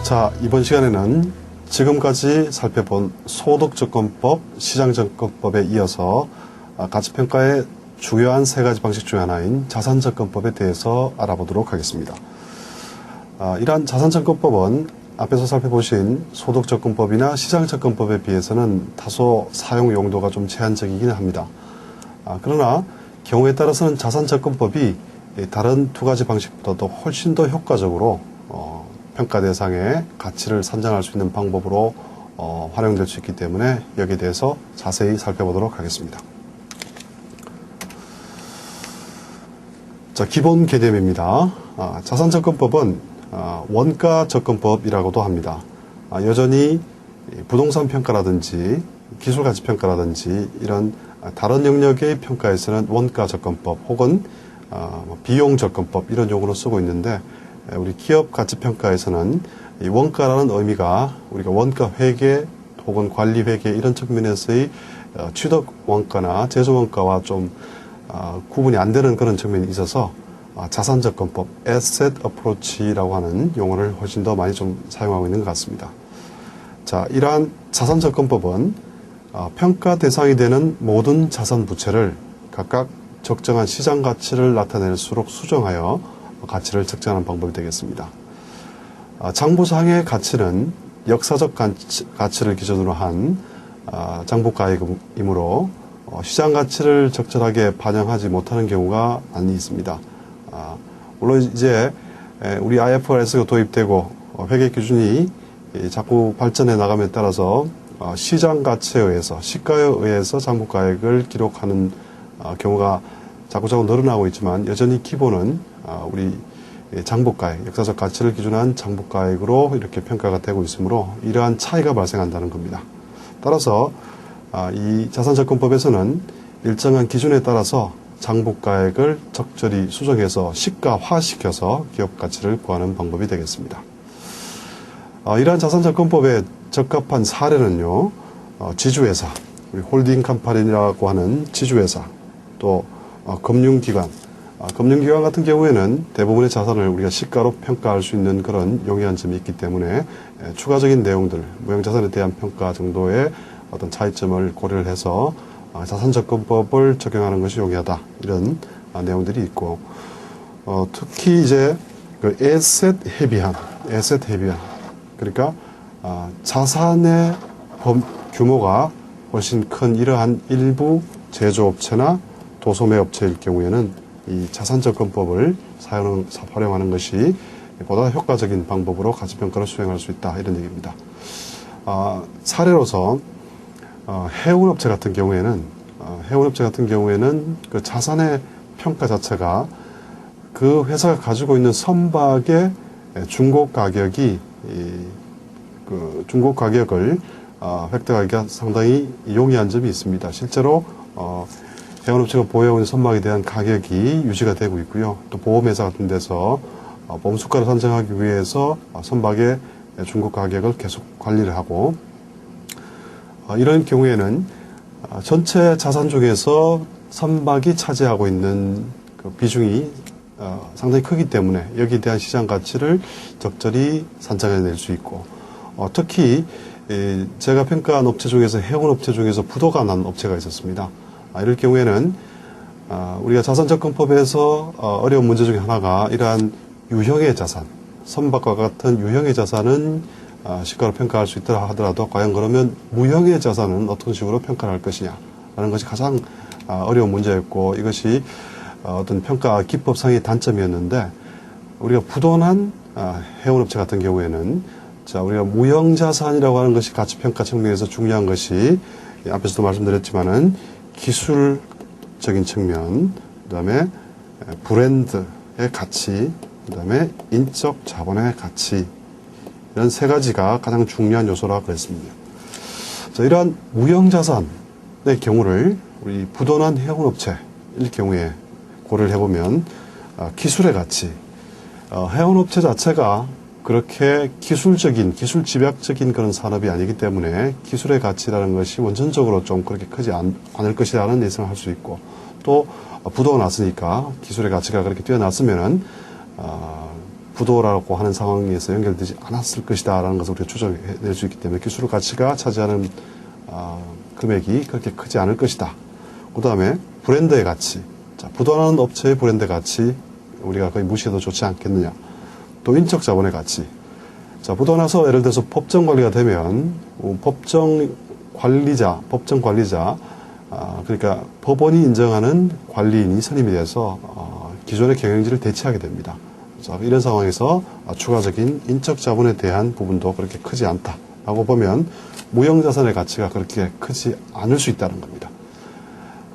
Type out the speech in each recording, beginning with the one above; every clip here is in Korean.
자, 이번 시간에는 지금까지 살펴본 소득조건법, 시장조건법에 이어서 가치평가의 중요한 세 가지 방식 중 하나인 자산조건법에 대해서 알아보도록 하겠습니다. 이러한 자산조건법은 앞에서 살펴보신 소득조건법이나 시장조건법에 비해서는 다소 사용 용도가 좀 제한적이긴 합니다. 그러나 경우에 따라서는 자산조건법이 다른 두 가지 방식보다도 훨씬 더 효과적으로 평가 대상의 가치를 산정할 수 있는 방법으로 활용될 수 있기 때문에 여기에 대해서 자세히 살펴보도록 하겠습니다. 자, 기본 개념입니다. 자산조건법은 원가조건법이라고도 합니다. 여전히 부동산 평가라든지 기술가치평가라든지 이런 다른 영역의 평가에서는 원가조건법 혹은 비용조건법 이런 용어로 쓰고 있는데, 우리 기업가치평가에서는 이 원가라는 의미가 우리가 원가회계 혹은 관리회계 이런 측면에서의 취득원가나 제조원가와 좀 구분이 안 되는 그런 측면이 있어서 자산조건법, Asset Approach라고 하는 용어를 훨씬 더 많이 좀 사용하고 있는 것 같습니다. 자, 이러한 자산조건법은 평가 대상이 되는 모든 자산 부채를 각각 적정한 시장 가치를 나타낼수록 수정하여 가치를 측정하는 방법이 되겠습니다. 장부상의 가치는 역사적 가치를 기준으로 한 장부가액이므로 시장 가치를 적절하게 반영하지 못하는 경우가 많이 있습니다. 물론 이제 우리 IFRS가 도입되고 회계 기준이 자꾸 발전해 나감에 따라서 시장 가치에 의해서, 시가에 의해서 장부가액을 기록하는 경우가 자꾸자꾸 늘어나고 있지만, 여전히 기본은 우리 장부가액, 역사적 가치를 기준한 장부가액으로 이렇게 평가가 되고 있으므로 이러한 차이가 발생한다는 겁니다. 따라서 이 자산조건법에서는 일정한 기준에 따라서 장부가액을 적절히 수정해서 시가화시켜서 기업가치를 구하는 방법이 되겠습니다. 이러한 자산조건법에 적합한 사례는요, 지주회사, 우리 홀딩 컴퍼니라고 하는 지주회사, 또 금융기관, 금융기관 같은 경우에는 대부분의 자산을 우리가 시가로 평가할 수 있는 그런 용이한 점이 있기 때문에 추가적인 내용들, 무형자산에 대한 평가 정도의 어떤 차이점을 고려를 해서 자산조건법을 적용하는 것이 용이하다, 이런 내용들이 있고, 특히 이제 그 에셋 헤비한, 그러니까 자산의 규모가 훨씬 큰 이러한 일부 제조업체나 도소매업체일 경우에는 이 자산조건법을 활용하는 것이 보다 효과적인 방법으로 가치평가를 수행할 수 있다, 이런 얘기입니다. 사례로서 해운업체 같은 경우에는 그 자산의 평가 자체가 그 회사가 가지고 있는 선박의 중고 가격을 획득하기가 상당히 용이한 점이 있습니다. 실제로 해운업체가 보유하고 있는 선박에 대한 가격이 유지가 되고 있고요. 또 보험회사 같은 데서 보험수가를 산정하기 위해서 선박의 중고 가격을 계속 관리를 하고, 이런 경우에는 전체 자산 중에서 선박이 차지하고 있는 그 비중이 상당히 크기 때문에 여기에 대한 시장 가치를 적절히 산정해낼 수 있고, 특히 제가 평가한 업체 중에서 해운업체 중에서 부도가 난 업체가 있었습니다. 이럴 경우에는 우리가 자산조건법에서 어려운 문제 중에 하나가 이러한 유형의 자산, 선박과 같은 유형의 자산은 시가로 평가할 수 있더라 하더라도 과연 그러면 무형의 자산은 어떤 식으로 평가를 할 것이냐라는 것이 가장 어려운 문제였고, 이것이 어떤 평가 기법상의 단점이었는데, 우리가 부도난 해운업체 같은 경우에는 우리가 무형자산이라고 하는 것이 가치평가 측면에서 중요한 것이 앞에서도 말씀드렸지만은 기술적인 측면, 그 다음에 브랜드의 가치, 그 다음에 인적 자본의 가치, 이런 세 가지가 가장 중요한 요소라 그랬습니다. 자, 이러한 무형자산의 경우를 우리 부도난 해운업체일 경우에 고려를 해보면 기술의 가치, 해운업체 자체가 그렇게 기술 집약적인 그런 산업이 아니기 때문에 기술의 가치라는 것이 원천적으로 좀 그렇게 크지 않을 것이라는 예상을 할 수 있고, 또 부도가 났으니까 기술의 가치가 그렇게 뛰어났으면은 부도라고 하는 상황에서 연결되지 않았을 것이다 라는 것을 우리가 추정해낼 수 있기 때문에 기술 가치가 차지하는 금액이 그렇게 크지 않을 것이다. 그 다음에 브랜드의 가치. 자, 부도나는 업체의 브랜드 가치 우리가 거의 무시해도 좋지 않겠느냐. 또 인적 자본의 가치. 자, 부도나서 예를 들어서 법정 관리가 되면 법정 관리자, 그러니까 법원이 인정하는 관리인이 선임이 돼서 기존의 경영진을 대체하게 됩니다. 자, 이런 상황에서 추가적인 인적 자본에 대한 부분도 그렇게 크지 않다라고 보면 무형자산의 가치가 그렇게 크지 않을 수 있다는 겁니다.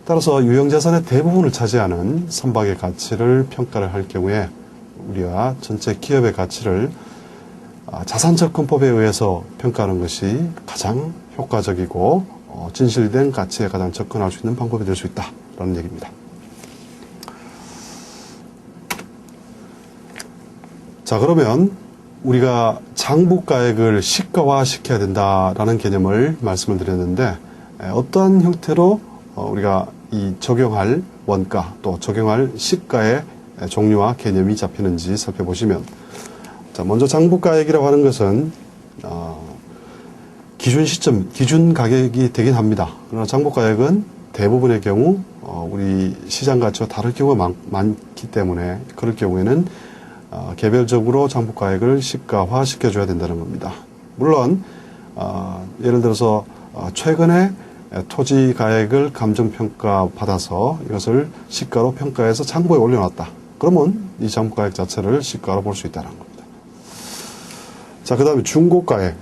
따라서 유형자산의 대부분을 차지하는 선박의 가치를 평가를 할 경우에 우리가 전체 기업의 가치를 자산접근법에 의해서 평가하는 것이 가장 효과적이고 진실된 가치에 가장 접근할 수 있는 방법이 될 수 있다라는 얘기입니다. 자, 그러면 우리가 장부가액을 시가화시켜야 된다라는 개념을 말씀을 드렸는데 어떠한 형태로 우리가 이 적용할 원가 또 적용할 시가의 종류와 개념이 잡히는지 살펴보시면 자, 먼저 장부가액이라고 하는 것은 기준 시점, 기준 가격이 되긴 합니다. 그러나 장부가액은 대부분의 경우 우리 시장 가치와 다를 경우가 많기 때문에 그럴 경우에는 개별적으로 장부가액을 시가화 시켜줘야 된다는 겁니다. 물론 예를 들어서 최근에 토지 가액을 감정평가 받아서 이것을 시가로 평가해서 장부에 올려놨다. 그러면 이 장부가액 자체를 시가로 볼 수 있다는 겁니다. 자, 그 다음에 중고가액.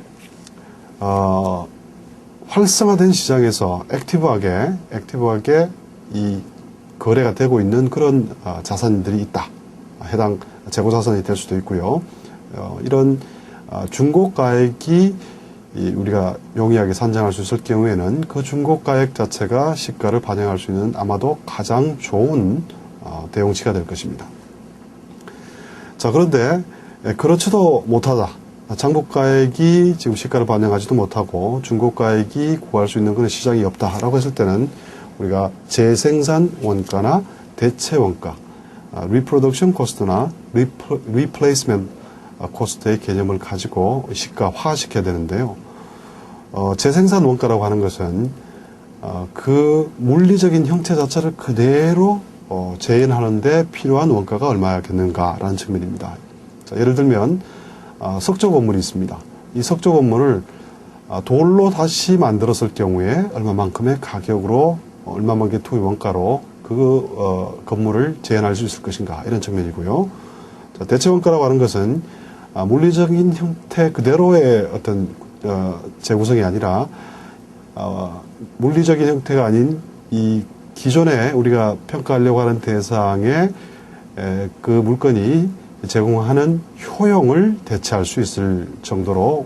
활성화된 시장에서 액티브하게 이 거래가 되고 있는 그런 자산들이 있다. 해당 재고자산이 될 수도 있고요. 이런 중고가액이 우리가 용이하게 산정할 수 있을 경우에는 그 중고가액 자체가 시가를 반영할 수 있는 아마도 가장 좋은 대용치가 될 것입니다. 자, 그런데 그렇지도 못하다. 장부가액이 지금 시가를 반영하지도 못하고 중고가액이 구할 수 있는 그런 시장이 없다라고 했을 때는 우리가 재생산 원가나 대체 원가, 리프로덕션 코스트나 리플레이스먼트 코스트의 개념을 가지고 시가화시켜야 되는데요. 재생산 원가라고 하는 것은 그 물리적인 형태 자체를 그대로 재현하는데 필요한 원가가 얼마겠는가라는 측면입니다. 자, 예를 들면 석조 건물이 있습니다. 이 석조 건물을 돌로 다시 만들었을 경우에 얼마만큼의 가격으로 얼마만큼의 투기 원가로 그 건물을 재현할 수 있을 것인가 이런 측면이고요. 자, 대체 원가라고 하는 것은 물리적인 형태 그대로의 어떤 재구성이 아니라 물리적인 형태가 아닌 이 기존에 우리가 평가하려고 하는 대상의 그 물건이 제공하는 효용을 대체할 수 있을 정도로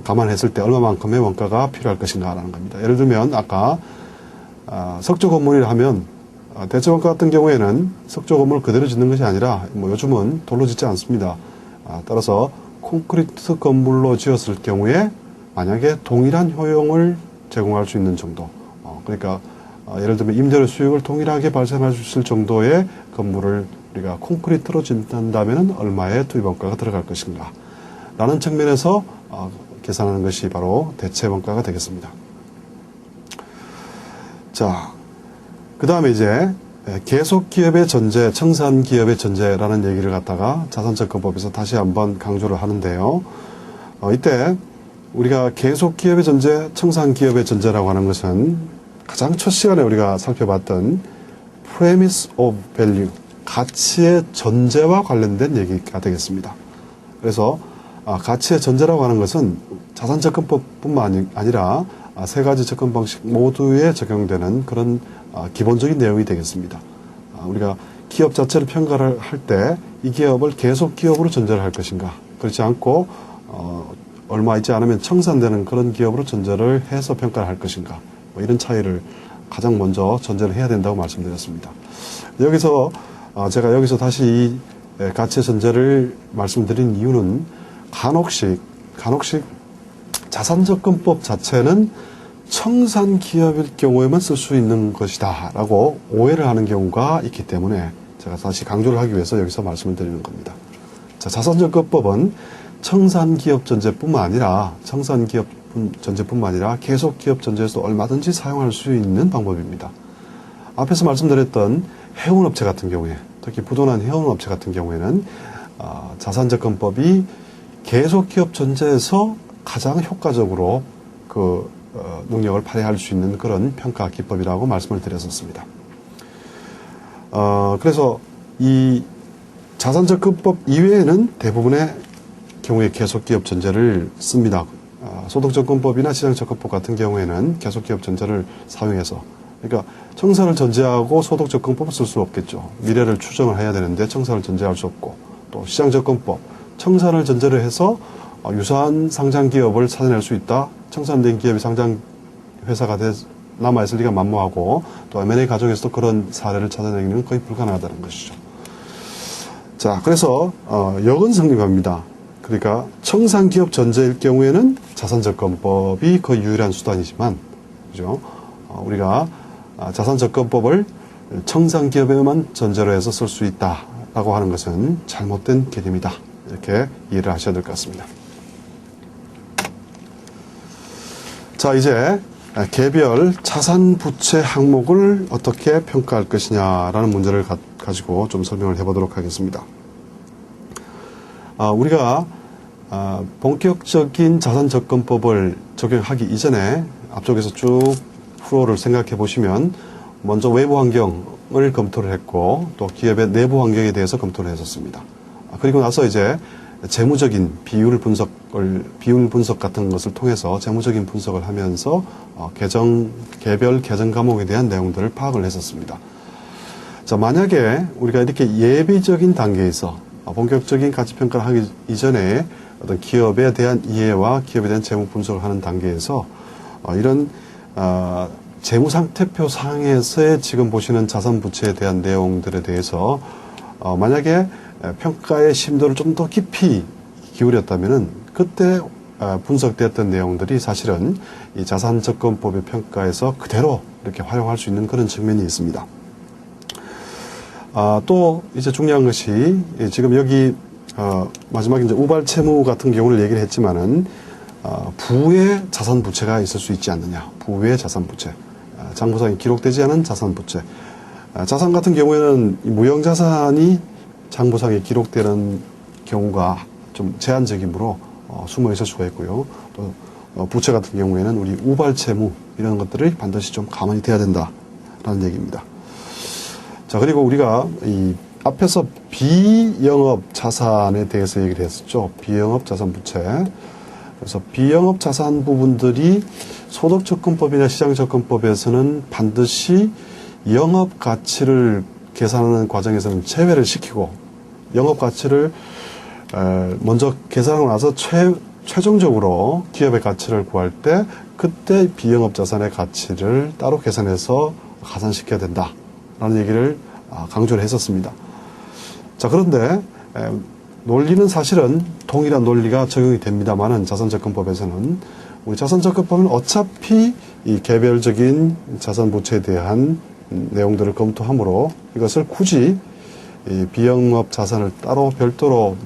감안했을 때 얼마만큼의 원가가 필요할 것인가라는 겁니다. 예를 들면 아까 석조 건물이라 하면 대체 원가 같은 경우에는 석조 건물 그대로 짓는 것이 아니라 뭐 요즘은 돌로 짓지 않습니다. 따라서 콘크리트 건물로 지었을 경우에 만약에 동일한 효용을 제공할 수 있는 정도, 그러니까 예를 들면 임대료 수익을 동일하게 발생할 수 있을 정도의 건물을 우리가 콘크리트로 짓는다면 얼마의 투입 원가가 들어갈 것인가 라는 측면에서 계산하는 것이 바로 대체 원가가 되겠습니다. 자, 그 다음에 이제 계속 기업의 전제, 청산 기업의 전제라는 얘기를 갖다가 자산접근법에서 다시 한번 강조를 하는데요. 이때 우리가 계속 기업의 전제, 청산 기업의 전제라고 하는 것은 가장 첫 시간에 우리가 살펴봤던 premise of value, 가치의 전제와 관련된 얘기가 되겠습니다. 그래서 가치의 전제라고 하는 것은 자산접근법뿐만 아니라 세 가지 접근 방식 모두에 적용되는 그런 기본적인 내용이 되겠습니다. 우리가 기업 자체를 평가를 할 때 이 기업을 계속 기업으로 전제를 할 것인가, 그렇지 않고 얼마 있지 않으면 청산되는 그런 기업으로 전제를 해서 평가를 할 것인가, 뭐 이런 차이를 가장 먼저 전제를 해야 된다고 말씀드렸습니다. 여기서 제가 여기서 다시 이 가치의 전제를 말씀드린 이유는 간혹씩 자산접근법 자체는 청산 기업일 경우에만 쓸 수 있는 것이다 라고 오해를 하는 경우가 있기 때문에 제가 다시 강조를 하기 위해서 여기서 말씀을 드리는 겁니다. 자, 자산적금법은 청산기업전제뿐만 아니라 계속기업전제에서 얼마든지 사용할 수 있는 방법입니다. 앞에서 말씀드렸던 해운업체 같은 경우에, 특히 부도난 해운업체 같은 경우에는 자산적금법이 계속기업전제에서 가장 효과적으로 그 능력을 발휘할 수 있는 그런 평가 기법이라고 말씀을 드렸었습니다. 그래서 이 자산적금법 이외에는 대부분의 경우에 계속기업전제를 씁니다. 소득적금법이나 시장적금법 같은 경우에는 계속기업전제를 사용해서, 그러니까 청산을 전제하고 소득적금법을 쓸 수 없겠죠. 미래를 추정을 해야 되는데 청산을 전제할 수 없고, 또 시장적금법, 청산을 전제로 해서 유사한 상장기업을 찾아낼 수 있다. 청산된 기업이 상장회사가 남아있을 리가 만무하고, 또 M&A 과정에서도 그런 사례를 찾아내기는 거의 불가능하다는 것이죠. 자, 그래서 역은 성립합니다. 그러니까 청산기업 전제일 경우에는 자산적금법이 거의 유일한 수단이지만, 그죠? 우리가 자산적금법을 청산기업에만 전제로 해서 쓸 수 있다라고 하는 것은 잘못된 개념이다. 이렇게 이해를 하셔야 될 것 같습니다. 자, 이제 개별 자산 부채 항목을 어떻게 평가할 것이냐라는 문제를 가지고 좀 설명을 해보도록 하겠습니다. 우리가 본격적인 자산적금법을 적용하기 이전에 앞쪽에서 쭉 프로를 생각해 보시면 먼저 외부 환경을 검토를 했고, 또 기업의 내부 환경에 대해서 검토를 했었습니다. 그리고 나서 이제 재무적인 비율 분석 같은 것을 통해서 재무적인 분석을 하면서 개별 계정 과목에 대한 내용들을 파악을 했었습니다. 자, 만약에 우리가 이렇게 예비적인 단계에서 본격적인 가치평가를 하기 이전에 어떤 기업에 대한 이해와 기업에 대한 재무 분석을 하는 단계에서 이런 재무상태표 상에서의 지금 보시는 자산 부채에 대한 내용들에 대해서 만약에 평가의 심도를 좀 더 깊이 기울였다면은 그때 분석되었던 내용들이 사실은 이 자산적금법의 평가에서 그대로 이렇게 활용할 수 있는 그런 측면이 있습니다. 또 이제 중요한 것이 지금 여기 마지막에 이제 우발채무 같은 경우를 얘기를 했지만은 부의 자산 부채가 있을 수 있지 않느냐. 부의 자산 부채, 장부상에 기록되지 않은 자산 부채. 자산 같은 경우에는 무형자산이 장부상에 기록되는 경우가 좀 제한적이므로 숨어 있을 수가 있고요. 또 부채 같은 경우에는 우리 우발채무 이런 것들을 반드시 좀 가만히 돼야 된다라는 얘기입니다. 자, 그리고 우리가 이 앞에서 비영업 자산에 대해서 얘기를 했었죠. 비영업 자산 부채. 그래서 비영업 자산 부분들이 소득적금법이나 시장적금법에서는 반드시 영업 가치를 계산하는 과정에서는 제외를 시키고, 영업 가치를 먼저 계산하고 나서 최종적으로 기업의 가치를 구할 때 그때 비영업 자산의 가치를 따로 계산해서 가산시켜야 된다라는 얘기를 강조를 했었습니다. 자, 그런데 논리는 사실은 동일한 논리가 적용이 됩니다만은 자산적금법에서는 우리 자산적금법은 어차피 이 개별적인 자산 부채에 대한 내용들을 검토하므로 이것을 굳이 이 비영업 자산을 따로 별도로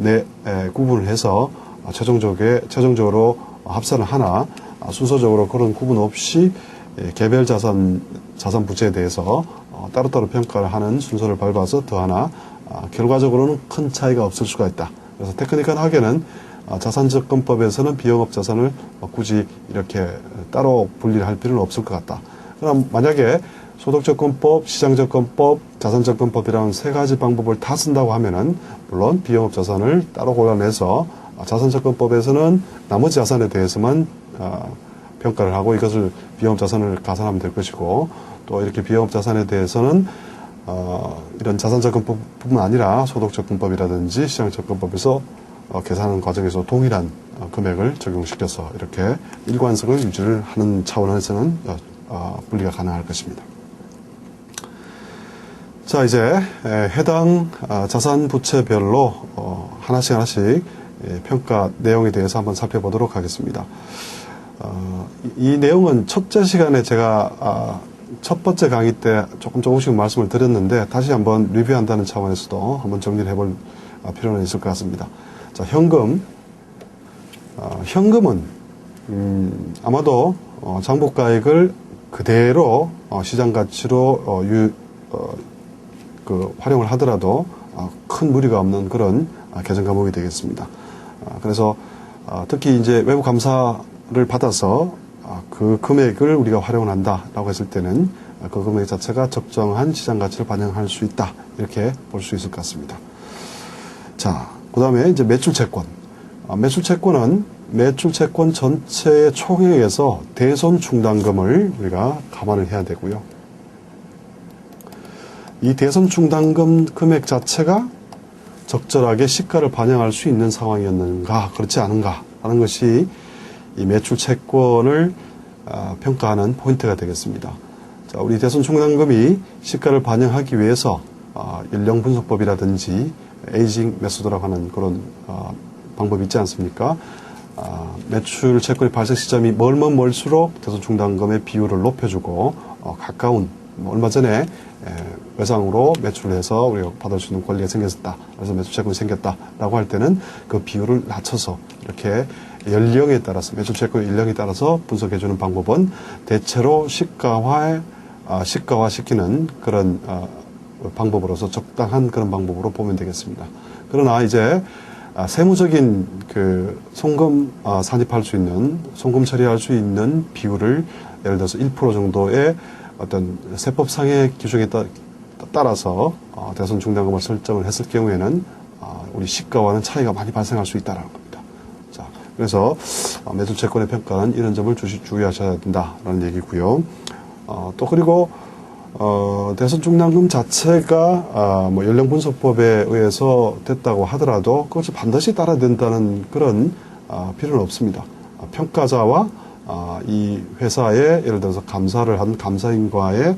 구분을 해서 최종적으로 합산을 하나 순서적으로 그런 구분 없이 개별 자산 부채에 대해서 따로따로 평가를 하는 순서를 밟아서 더하나 결과적으로는 큰 차이가 없을 수가 있다. 그래서 테크니컬하게는 자산적금법에서는 비영업 자산을 굳이 이렇게 따로 분리를 할 필요는 없을 것 같다. 그럼 만약에 소득적금법, 시장적금법, 자산적금법이라는 세 가지 방법을 다 쓴다고 하면은 물론 비영업 자산을 따로 골라내서 자산적금법에서는 나머지 자산에 대해서만 평가를 하고 이것을 비영업 자산을 가산하면 될 것이고, 또 이렇게 비영업 자산에 대해서는 이런 자산적금법뿐만 아니라 소득적금법이라든지 시장적금법에서 계산하는 과정에서 동일한 금액을 적용시켜서 이렇게 일관성을 유지를 하는 차원에서는 분리가 가능할 것입니다. 자, 이제 해당 자산 부채별로 하나씩 평가 내용에 대해서 한번 살펴보도록 하겠습니다. 이 내용은 첫째 시간에 제가 첫 번째 강의 때 조금씩 말씀을 드렸는데 다시 한번 리뷰한다는 차원에서도 한번 정리를 해볼 필요는 있을 것 같습니다. 자, 현금은 아마도 장부가액을 그대로 시장 가치로 활용을 하더라도 큰 무리가 없는 그런 개정 과목이 되겠습니다. 그래서 특히 이제 외부 감사를 받아서 그 금액을 우리가 활용을 한다라고 했을 때는 그 금액 자체가 적정한 시장 가치를 반영할 수 있다, 이렇게 볼 수 있을 것 같습니다. 자, 그 다음에 이제 매출채권. 매출채권은 매출채권 전체의 총액에서 대손 충당금을 우리가 감안을 해야 되고요. 이 대손 충당금 금액 자체가 적절하게 시가를 반영할 수 있는 상황이었는가, 그렇지 않은가 하는 것이 이 매출채권을 평가하는 포인트가 되겠습니다. 자, 우리 대손 충당금이 시가를 반영하기 위해서 연령분석법이라든지 에이징 메소드라고 하는 그런 방법이 있지 않습니까? 매출 채권의 발생 시점이 멀면 멀수록 대손 충당금의 비율을 높여주고 가까운, 얼마 전에 외상으로 매출을 해서 우리가 받을 수 있는 권리가 생겼다, 그래서 매출 채권이 생겼다라고 할 때는 그 비율을 낮춰서 이렇게 연령에 따라서, 매출 채권의 연령에 따라서 분석해주는 방법은 대체로 시가화시키는 그런 방법으로서 적당한 그런 방법으로 보면 되겠습니다. 그러나 이제 세무적인 그 송금 산입할 수 있는, 송금 처리할 수 있는 비율을 예를 들어서 1% 정도의 어떤 세법상의 규정에 따라서 대손 충당금을 설정을 했을 경우에는 우리 시가와는 차이가 많이 발생할 수 있다는 겁니다. 자, 그래서 매출채권의 평가는 이런 점을 주의하셔야 된다라는 얘기고요. 또 그리고 대손 충당금 자체가 연령분석법에 의해서 됐다고 하더라도 그것을 반드시 따라야 된다는 그런 필요는 없습니다. 평가자와 이 회사의 예를 들어서 감사를 한 감사인과의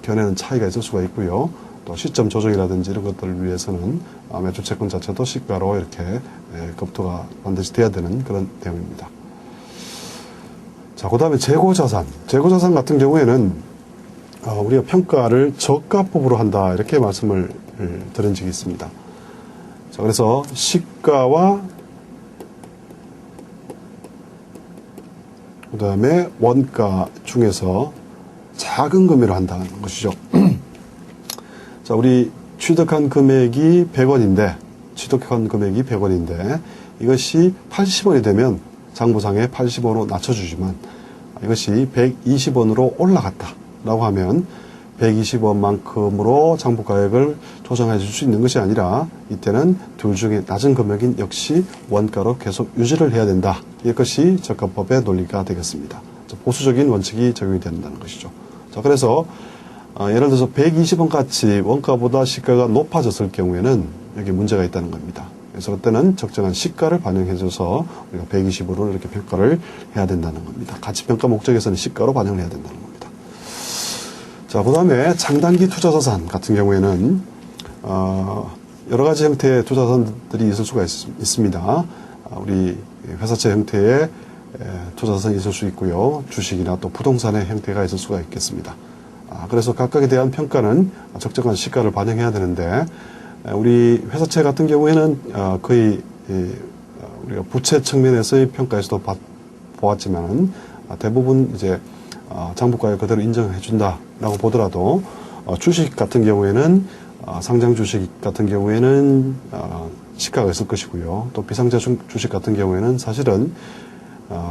견해는 차이가 있을 수가 있고요. 또 시점 조정이라든지 이런 것들을 위해서는 매출채권 자체도 시가로 이렇게 검토가 반드시 돼야 되는 그런 내용입니다. 자, 그 다음에 재고자산. 재고자산 같은 경우에는 우리가 평가를 저가법으로 한다, 이렇게 말씀을 드린 적이 있습니다. 자, 그래서 시가와 그 다음에 원가 중에서 작은 금액으로 한다는 것이죠. 자, 우리 취득한 금액이 100원인데, 이것이 80원이 되면 장부상에 80원으로 낮춰주지만 이것이 120원으로 올라갔다라고 하면 120원만큼으로 장부가액을 조정해 줄 수 있는 것이 아니라 이때는 둘 중에 낮은 금액인 역시 원가로 계속 유지를 해야 된다. 이것이 저가법의 논리가 되겠습니다. 보수적인 원칙이 적용이 된다는 것이죠. 자, 그래서 예를 들어서 120원 같이 원가보다 시가가 높아졌을 경우에는 여기 문제가 있다는 겁니다. 그래서 그때는 적정한 시가를 반영해줘서 우리가 120으로 이렇게 평가를 해야 된다는 겁니다. 가치평가 목적에서는 시가로 반영을 해야 된다는 겁니다. 자, 그 다음에 장단기 투자자산 같은 경우에는 여러 가지 형태의 투자자산들이 있을 수가 있습니다. 우리 회사채 형태의 투자자산이 있을 수 있고요. 주식이나 또 부동산의 형태가 있을 수가 있겠습니다. 그래서 각각에 대한 평가는 적정한 시가를 반영해야 되는데, 우리 회사채 같은 경우에는 거의 우리가 부채 측면에서의 평가에서도 보았지만은 대부분 이제 장부가액 그대로 인정해 준다라고 보더라도 주식 같은 경우에는 상장 주식 같은 경우에는 시가가 있을 것이고요. 또 비상장 주식 같은 경우에는 사실은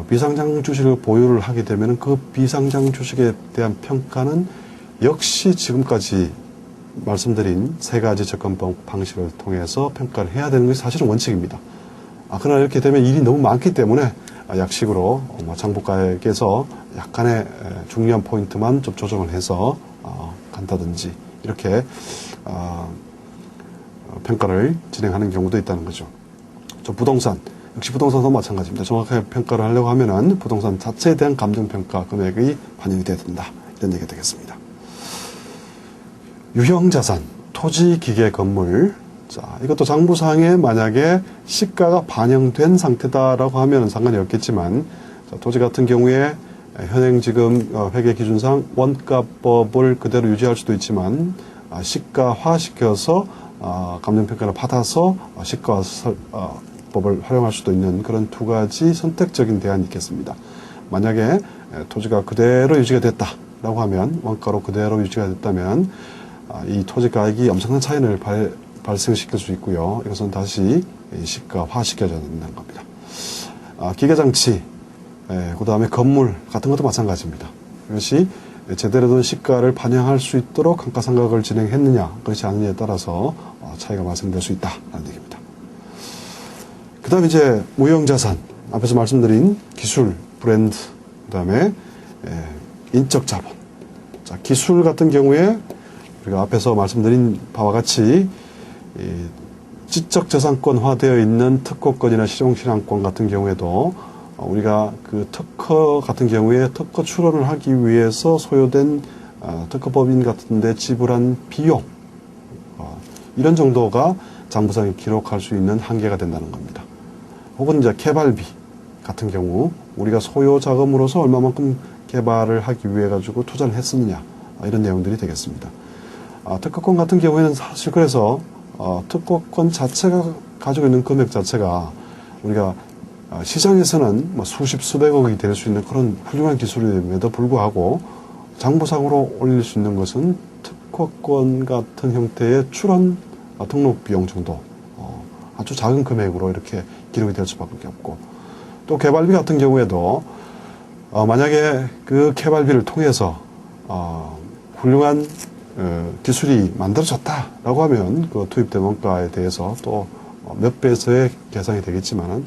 비상장 주식을 보유를 하게 되면 그 비상장 주식에 대한 평가는 역시 지금까지 말씀드린 세 가지 접근 방식을 통해서 평가를 해야 되는 것이 사실은 원칙입니다. 그러나 이렇게 되면 일이 너무 많기 때문에 약식으로 장부가액에서 약간의 중요한 포인트만 좀 조정을 해서 간다든지 이렇게 평가를 진행하는 경우도 있다는 거죠. 부동산, 역시 부동산도 마찬가지입니다. 정확하게 평가를 하려고 하면은 부동산 자체에 대한 감정평가 금액이 반영이 돼야 된다, 이런 얘기가 되겠습니다. 유형자산, 토지, 기계, 건물. 자, 이것도 장부상에 만약에 시가가 반영된 상태다라고 하면 상관이 없겠지만, 자, 토지 같은 경우에 현행 지금 회계 기준상 원가법을 그대로 유지할 수도 있지만 시가화시켜서 감정평가를 받아서 시가법을 활용할 수도 있는 그런 두 가지 선택적인 대안이 있겠습니다. 만약에 토지가 그대로 유지가 됐다라고 하면, 원가로 그대로 유지가 됐다면 이 토지 가격이 엄청난 차이를 발생시킬 수 있고요. 이것은 다시 시가화시켜야 된다는 겁니다. 기계장치, 그 다음에 건물 같은 것도 마찬가지입니다. 이것이 제대로 된 시가를 반영할 수 있도록 감가상각을 진행했느냐, 그렇지 않느냐에 따라서 차이가 발생될 수 있다라는 얘기입니다. 그 다음에 이제 무형자산, 앞에서 말씀드린 기술, 브랜드, 그 다음에 인적 자본. 자, 기술 같은 경우에 우리가 앞에서 말씀드린 바와 같이 지적재산권화되어 있는 특허권이나 실용신앙권 같은 경우에도 우리가 그 특허 같은 경우에 특허 출원을 하기 위해서 소요된 특허법인 같은 데 지불한 비용, 이런 정도가 장부상에 기록할 수 있는 한계가 된다는 겁니다. 혹은 이제 개발비 같은 경우 우리가 소요 자금으로서 얼마만큼 개발을 하기 위해 가지고 투자를 했느냐, 이런 내용들이 되겠습니다. 특허권 같은 경우에는 사실 그래서 특허권 자체가 가지고 있는 금액 자체가 우리가 시장에서는 뭐 수십 수백억이 될 수 있는 그런 훌륭한 기술임에도 불구하고 장부상으로 올릴 수 있는 것은 특허권 같은 형태의 출원 등록 비용 정도, 아주 작은 금액으로 이렇게 기록이 될 수밖에 없고, 또 개발비 같은 경우에도 만약에 그 개발비를 통해서 훌륭한 기술이 만들어졌다라고 하면 그 투입된 원가에 대해서 또 몇 배에서의 계산이 되겠지만,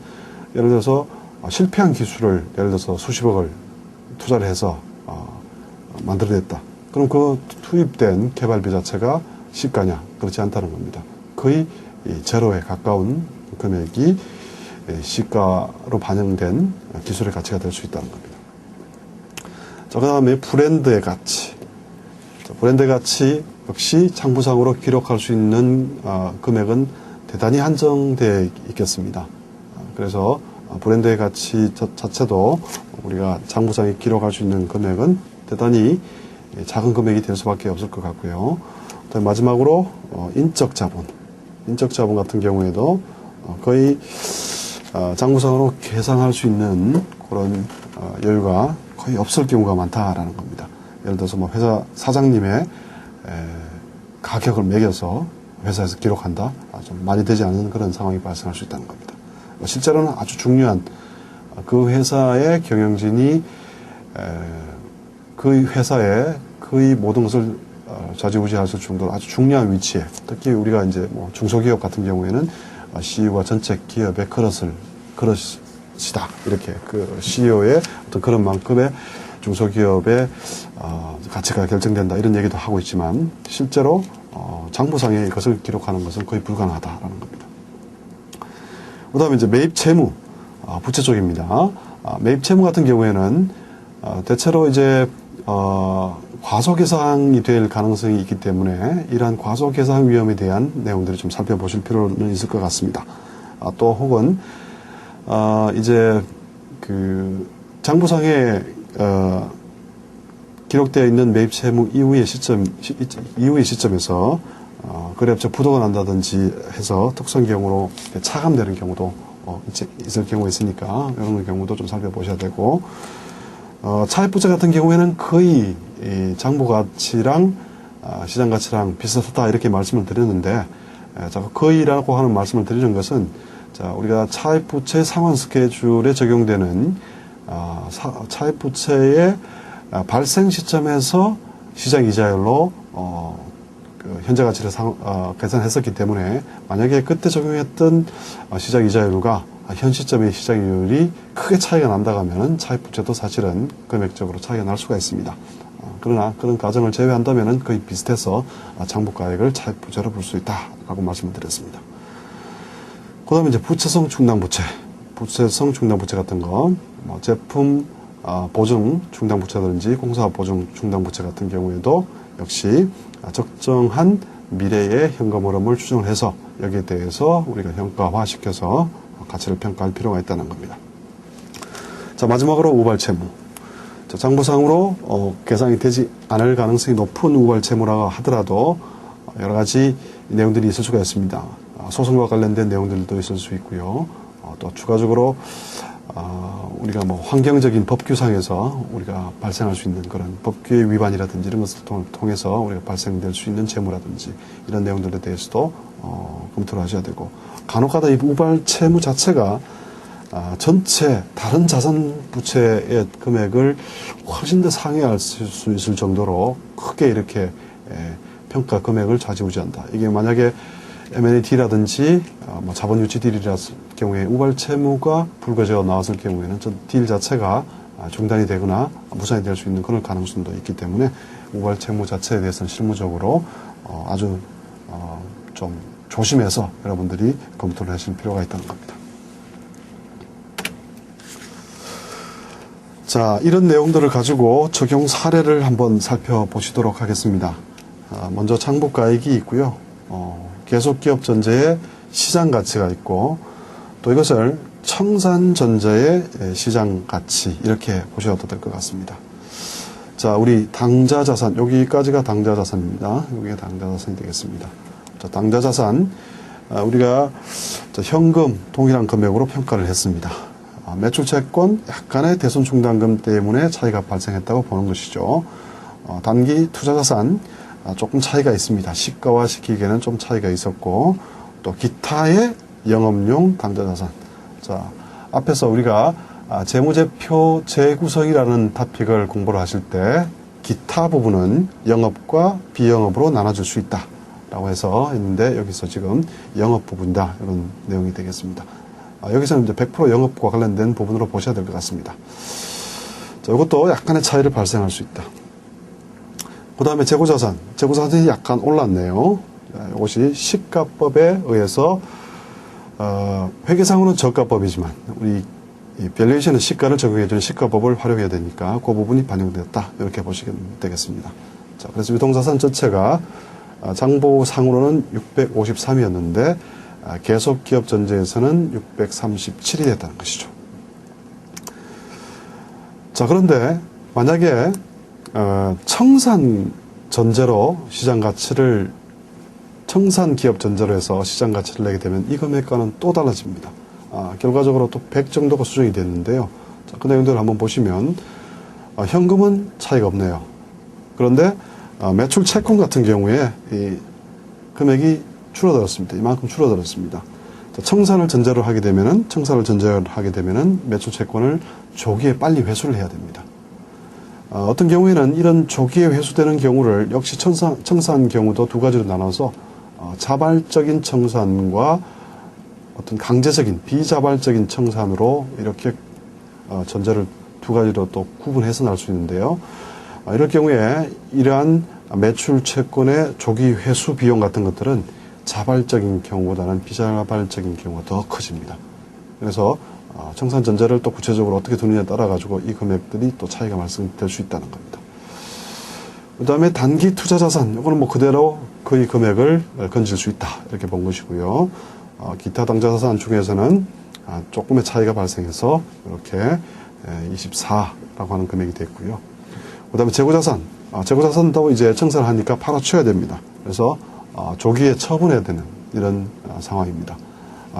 예를 들어서 실패한 기술을 예를 들어서 수십억을 투자를 해서 만들어냈다. 그럼 그 투입된 개발비 자체가 시가냐? 그렇지 않다는 겁니다. 거의 제로에 가까운 금액이 시가로 반영된 기술의 가치가 될 수 있다는 겁니다. 자, 그 다음에 브랜드의 가치. 브랜드의 가치 역시 장부상으로 기록할 수 있는 금액은 대단히 한정되어 있겠습니다. 그래서 브랜드의 가치 자체도 우리가 장부상에 기록할 수 있는 금액은 대단히 작은 금액이 될 수밖에 없을 것 같고요. 마지막으로 인적 자본. 인적 자본 같은 경우에도 거의 장부상으로 계산할 수 있는 그런 여유가 거의 없을 경우가 많다라는 겁니다. 예를 들어서 뭐 회사 사장님의 가격을 매겨서 회사에서 기록한다, 좀 많이 되지 않는 그런 상황이 발생할 수 있다는 겁니다. 실제로는 아주 중요한 그 회사의 경영진이 그 회사의 거의 모든 것을 좌지우지할 정도로 아주 중요한 위치에, 특히 우리가 이제 뭐 중소기업 같은 경우에는 CEO가 전체 기업의 그릇이다, 이렇게 그 CEO의 어떤 그런 만큼의 중소기업의 가치가 결정된다, 이런 얘기도 하고 있지만, 실제로 장부상에 이것을 기록하는 것은 거의 불가능하다라는 겁니다. 그 다음에 이제 매입 채무, 부채 쪽입니다. 매입 채무 같은 경우에는 대체로 이제 과소계상이 될 가능성이 있기 때문에 이러한 과소계상 위험에 대한 내용들을 좀 살펴보실 필요는 있을 것 같습니다. 또 혹은 이제 그 장부상에 기록되어 있는 매입 채무 이후의 시점에서 거래업체 부도가 난다든지 해서 특수한 경우로 차감되는 경우도 있을 경우가 있으니까 이런 경우도 좀 살펴보셔야 되고, 차입부채 같은 경우에는 거의 장부 가치랑 시장 가치랑 비슷하다, 이렇게 말씀을 드렸는데, 거의라고 하는 말씀을 드리는 것은, 우리가 차입부채 상환 스케줄에 적용되는 차입부채의 발생 시점에서 시장 이자율로 그 현재 가치를 계산했었기 때문에, 만약에 그때 적용했던 시장 이자율과 현 시점의 시장 이율이 크게 차이가 난다고 하면 차입부채도 사실은 금액적으로 차이가 날 수가 있습니다. 그러나 그런 가정을 제외한다면 거의 비슷해서 장부가액을 차입부채로 볼 수 있다라고 말씀을 드렸습니다. 그 다음에 이제 부채성 충당부채. 부채성 충당부채 같은 거, 뭐 제품 보증 충당부채라든지 공사 보증 충당부채 같은 경우에도 역시 적정한 미래의 현금 흐름을 추정을 해서 여기에 대해서 우리가 현가화시켜서 가치를 평가할 필요가 있다는 겁니다. 자, 마지막으로 우발채무. 장부상으로 계산이 되지 않을 가능성이 높은 우발 채무라고 하더라도 여러 가지 내용들이 있을 수가 있습니다. 소송과 관련된 내용들도 있을 수 있고요. 또 추가적으로 우리가 뭐 환경적인 법규상에서 우리가 발생할 수 있는 그런 법규의 위반이라든지 이런 것을 통해서 우리가 발생될 수 있는 채무라든지 이런 내용들에 대해서도 검토를 하셔야 되고, 간혹가다 이 우발 채무 자체가 전체 다른 자산 부채의 금액을 훨씬 더 상회할 수 있을 정도로 크게 이렇게 평가 금액을 좌지우지한다. 이게 만약에 M&A 딜이라든지 뭐 자본 유치 딜이라을 경우에 우발 채무가 불거져 나왔을 경우에는 저 딜 자체가 중단이 되거나 무산이 될 수 있는 그런 가능성도 있기 때문에 우발 채무 자체에 대해서는 실무적으로 아주 좀 조심해서 여러분들이 검토를 하실 필요가 있다는 겁니다. 자, 이런 내용들을 가지고 적용 사례를 한번 살펴보시도록 하겠습니다. 먼저 장부가액이 있고요. 계속기업 전제의 시장 가치가 있고, 또 이것을 청산 전제의 시장 가치, 이렇게 보셔도 될 것 같습니다. 자, 우리 당좌 자산, 여기까지가 당좌 자산입니다. 여기가 당좌 자산이 되겠습니다. 자, 당좌 자산, 우리가 현금 동일한 금액으로 평가를 했습니다. 매출 채권 약간의 대손 충당금 때문에 차이가 발생했다고 보는 것이죠. 단기 투자 자산 조금 차이가 있습니다. 시가와 시기계는 좀 차이가 있었고, 또 기타의 영업용 당좌 자산. 자, 앞에서 우리가 재무제표 재구성이라는 토픽을 공부를 하실 때 기타 부분은 영업과 비영업으로 나눠줄 수 있다라고 해서 했는데, 여기서 지금 영업 부분이다, 이런 내용이 되겠습니다. 여기서는 이제 100% 영업과 관련된 부분으로 보셔야 될 것 같습니다. 자, 이것도 약간의 차이를 발생할 수 있다. 그 다음에 재고자산. 재고자산이 약간 올랐네요. 이것이 시가법에 의해서, 회계상으로는 저가법이지만, 우리 밸류에이션은 시가를 적용해주는 시가법을 활용해야 되니까 그 부분이 반영되었다, 이렇게 보시면 되겠습니다. 자, 그래서 유동자산 전체가 장부상으로는 653이었는데, 계속기업 전제에서는 637이 됐다는 것이죠. 자, 그런데 만약에 청산 전제로 시장 가치를, 청산 기업 전제로 해서 시장 가치를 내게 되면 이 금액과는 또 달라집니다. 결과적으로 또 100 정도가 수정이 됐는데요. 자, 그 내용들을 한번 보시면 현금은 차이가 없네요. 그런데 매출 채권 같은 경우에 이 금액이 줄어들었습니다. 이만큼 줄어들었습니다. 청산을 전제로 하게 되면은, 매출 채권을 조기에 빨리 회수를 해야 됩니다. 어떤 경우에는 이런 조기에 회수되는 경우를 역시 청산 경우도 두 가지로 나눠서 자발적인 청산과 어떤 강제적인 비자발적인 청산으로 이렇게 전제를 두 가지로 또 구분해서 날 수 있는데요. 이럴 경우에 이러한 매출 채권의 조기 회수 비용 같은 것들은 자발적인 경우보다는 비자발적인 경우가 더 커집니다. 그래서 청산 전제를 또 구체적으로 어떻게 두느냐에 따라 가지고 이 금액들이 또 차이가 발생될 수 있다는 겁니다. 그 다음에 단기 투자 자산, 이거는 뭐 그대로 거의 금액을 건질 수 있다, 이렇게 본 것이고요. 기타 당좌 자산 중에서는 조금의 차이가 발생해서 이렇게 24라고 하는 금액이 됐고요. 그 다음에 재고자산, 재고자산도 이제 청산을 하니까 팔아쳐야 됩니다. 그래서 조기에 처분해야 되는 이런 상황입니다.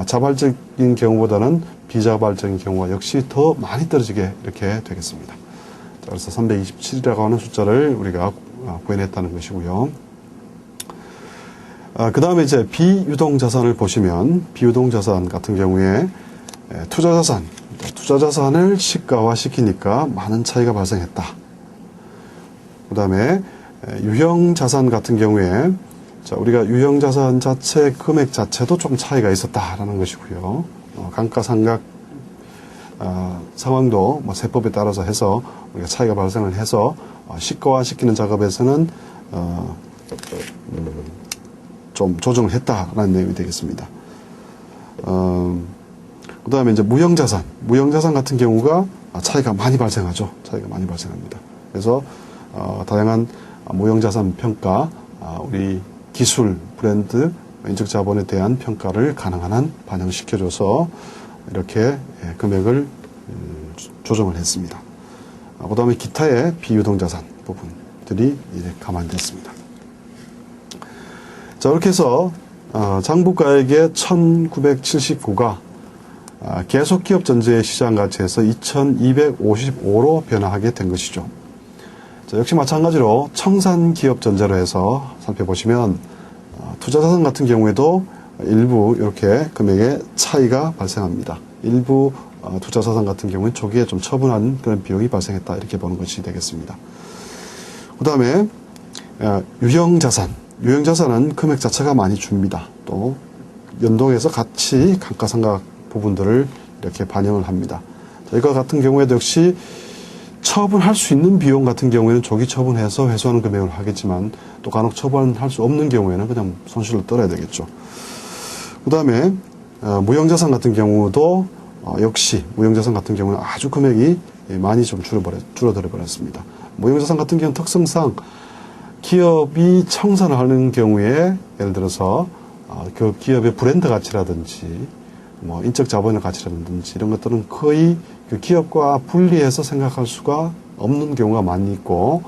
자발적인 경우보다는 비자발적인 경우가 역시 더 많이 떨어지게 이렇게 되겠습니다. 자, 그래서 327이라고 하는 숫자를 우리가 구해냈다는 것이고요. 그 다음에 이제 비유동자산을 보시면, 비유동자산 같은 경우에 투자자산을 시가화 시키니까 많은 차이가 발생했다. 그 다음에 유형자산 같은 경우에, 자, 우리가 유형자산 자체 금액 자체도 좀 차이가 있었다라는 것이고요. 감가상각 상황도 뭐 세법에 따라서 해서 우리가 차이가 발생을 해서 시가화 시키는 작업에서는 좀 조정을 했다라는 내용이 되겠습니다. 그 다음에 이제 무형자산 같은 경우가 차이가 많이 발생하죠. 차이가 많이 발생합니다. 그래서 다양한 무형자산 평가, 우리 기술, 브랜드, 인적 자본에 대한 평가를 가능한 한 반영시켜줘서 이렇게 금액을 조정을 했습니다. 그 다음에 기타의 비유동자산 부분들이 이제 감안됐습니다. 자, 이렇게 해서 장부가액의 1979가 계속기업 전제의 시장가치에서 2255로 변화하게 된 것이죠. 자, 역시 마찬가지로 청산기업 전제로 해서 살펴보시면 투자자산 같은 경우에도 일부 이렇게 금액의 차이가 발생합니다. 일부 투자자산 같은 경우는 초기에 좀 처분한 그런 비용이 발생했다, 이렇게 보는 것이 되겠습니다. 그 다음에 유형자산은 금액 자체가 많이 줍니다. 또 연동해서 같이 감가상각 부분들을 이렇게 반영을 합니다. 자, 이거 같은 경우에도 역시 처분할 수 있는 비용 같은 경우에는 조기 처분해서 회수하는 금액을 하겠지만, 또 간혹 처분할 수 없는 경우에는 그냥 손실을 떨어야 되겠죠. 그 다음에 무형자산 같은 경우도 역시 무형자산 같은 경우는 아주 금액이 많이 좀 줄어들어 버렸습니다. 무형자산 같은 경우는 특성상 기업이 청산을 하는 경우에 예를 들어서 그 기업의 브랜드 가치라든지 뭐 인적 자본의 가치라든지 이런 것들은 거의 그 기업과 분리해서 생각할 수가 없는 경우가 많이 있고,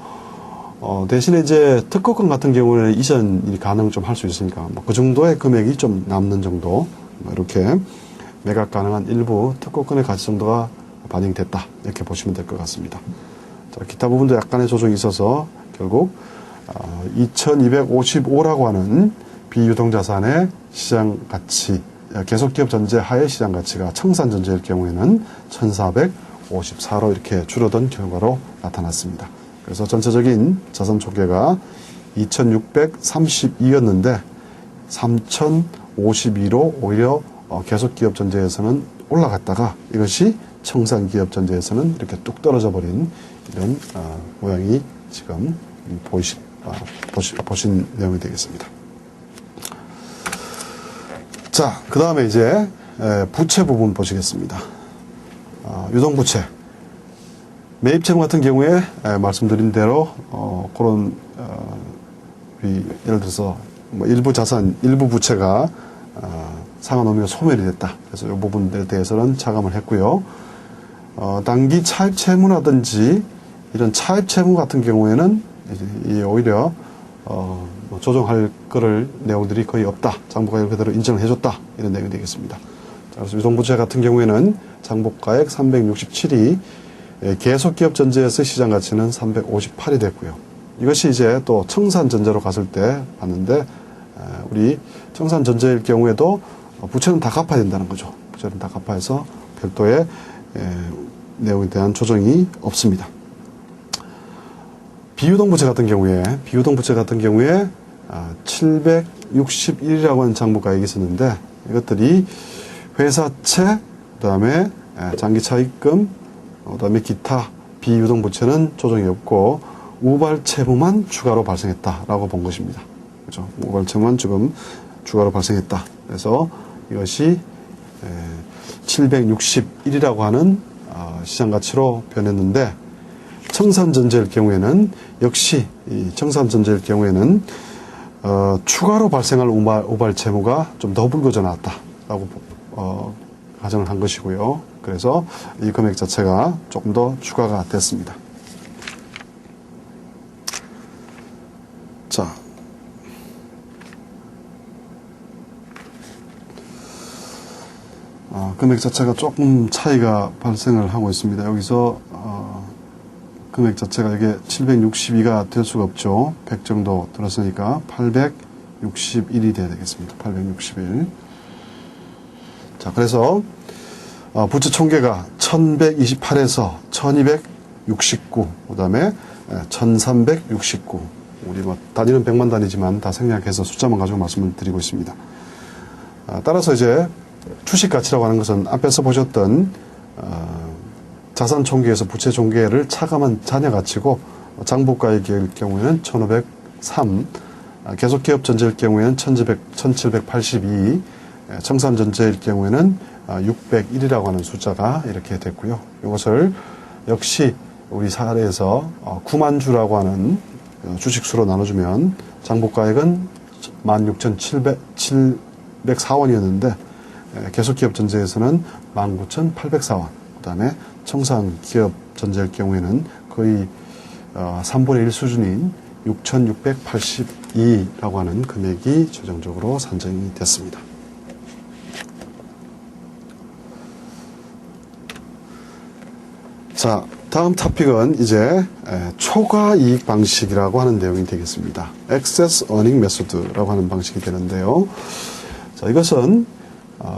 대신에 이제 특허권 같은 경우는 이전이 가능 좀 할 수 있으니까 뭐 그 정도의 금액이 좀 남는 정도, 이렇게 매각 가능한 일부 특허권의 가치 정도가 반영됐다, 이렇게 보시면 될 것 같습니다. 자, 기타 부분도 약간의 조정이 있어서 결국 2255라고 하는 비유동자산의 시장가치, 계속기업 전제 하의 시장가치가 청산전제일 경우에는 1454로 이렇게 줄어든 결과로 나타났습니다. 그래서 전체적인 자산 총계가 2632였는데 3052로 오히려 계속기업 전제에서는 올라갔다가 이것이 청산기업 전제에서는 이렇게 뚝 떨어져 버린 이런 모양이 지금 보신 내용이 되겠습니다. 자, 그 다음에 이제 부채 부분 보시겠습니다. 유동부채. 매입채무 같은 경우에 말씀드린 대로 그런 예를 들어서 뭐 일부 자산, 일부 부채가 상환 의무가 소멸이 됐다. 그래서 이 부분에 대해서는 차감을 했고요. 단기 차입 채무라든지 이런 차입 채무 같은 경우에는 오히려 뭐 조정할 거를 내용들이 거의 없다. 장부가액 그대로 인정을 해줬다. 이런 내용이 되겠습니다. 자, 그래서 유동부채 같은 경우에는 장부가액 367이 계속기업 전제에서 시장가치는 358이 됐고요. 이것이 이제 또 청산전제로 갔을 때 봤는데, 우리 청산전제일 경우에도 부채는 다 갚아야 된다는 거죠. 부채는 다 갚아서 별도의 내용에 대한 조정이 없습니다. 비유동부채 같은 경우에 761이라고 하는 장부가액이 있었는데, 이것들이 회사채, 그 다음에 장기차입금, 그 다음에 기타 비유동부채는 조정이 없고 우발채무만 추가로 발생했다라고 본 것입니다. 그렇죠? 우발채무만 지금 추가로 발생했다. 그래서 이것이 761이라고 하는 시장가치로 변했는데, 청산전제일 경우에는 역시 이 청산전제일 경우에는 추가로 발생할 우발채무가 좀 더 불거져 나왔다라고 가정을 한 것이고요. 그래서 이 금액 자체가 조금 더 추가가 됐습니다. 자, 금액 자체가 조금 차이가 발생을 하고 있습니다. 여기서 금액 자체가 이게 762가 될 수가 없죠. 100 정도 들었으니까 861이 돼야 되겠습니다. 861. 자, 그래서 부채 총계가 1128에서 1269, 그 다음에 1369. 우리 뭐 단위는 100만 단위지만 다 생략해서 숫자만 가지고 말씀을 드리고 있습니다. 따라서 이제 주식 가치라고 하는 것은 앞에서 보셨던 자산 총계에서 부채 총계를 차감한 잔여 가치고, 장부가액일 경우에는 1503, 계속기업 전제일 경우에는 1782, 청산전제일 경우에는 601이라고 하는 숫자가 이렇게 됐고요. 이것을 역시 우리 사례에서 9만 주라고 하는 주식수로 나눠주면 장부가액은 16,704원이었는데 계속기업 전제에서는 19,804원, 그 다음에 청산기업 전제일 경우에는 거의 3분의 1 수준인 6,682라고 하는 금액이 최종적으로 산정이 됐습니다. 자, 다음 토픽은 이제 초과 이익 방식이라고 하는 내용이 되겠습니다. Excess Earning Method라고 하는 방식이 되는데요. 자, 이것은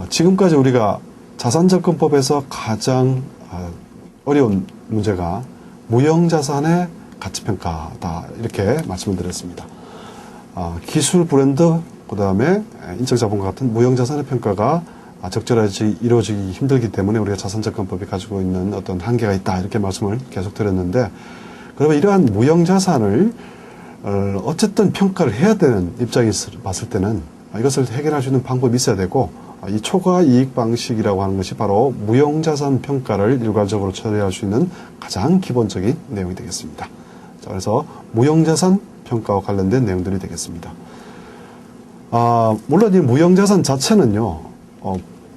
지금까지 우리가 자산접근법에서 가장 어려운 문제가 무형자산의 가치평가다 이렇게 말씀을 드렸습니다. 기술 브랜드 그 다음에 인적자본과 같은 무형자산의 평가가 적절하게 이루어지기 힘들기 때문에 우리가 자산접근법이 가지고 있는 어떤 한계가 있다 이렇게 말씀을 계속 드렸는데, 그러면 이러한 무형자산을 어쨌든 평가를 해야 되는 입장에서 봤을 때는 이것을 해결할 수 있는 방법이 있어야 되고, 이 초과 이익 방식이라고 하는 것이 바로 무형자산 평가를 일괄적으로 처리할 수 있는 가장 기본적인 내용이 되겠습니다. 자, 그래서 무형자산 평가와 관련된 내용들이 되겠습니다. 물론 이 무형자산 자체는요,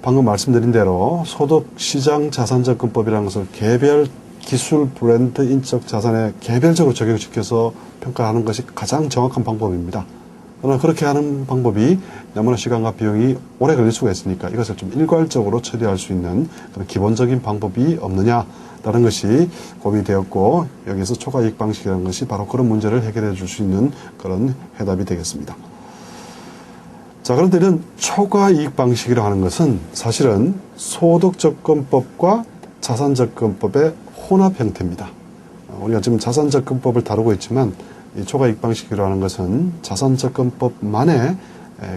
방금 말씀드린 대로 소득시장 자산접근법이라는 것을 개별 기술 브랜드 인적 자산에 개별적으로 적용시켜서 평가하는 것이 가장 정확한 방법입니다. 그러나 그렇게 하는 방법이 너무나 시간과 비용이 오래 걸릴 수가 있으니까 이것을 좀 일괄적으로 처리할 수 있는 그런 기본적인 방법이 없느냐라는 것이 고민이 되었고, 여기서 초과이익 방식이라는 것이 바로 그런 문제를 해결해 줄 수 있는 그런 해답이 되겠습니다. 자, 그런데 이런 초과이익 방식이라고 하는 것은 사실은 소득접근법과 자산접근법의 혼합 형태입니다. 우리가 지금 자산접근법을 다루고 있지만 이 초과이익 방식이라고 하는 것은 자산접근법만의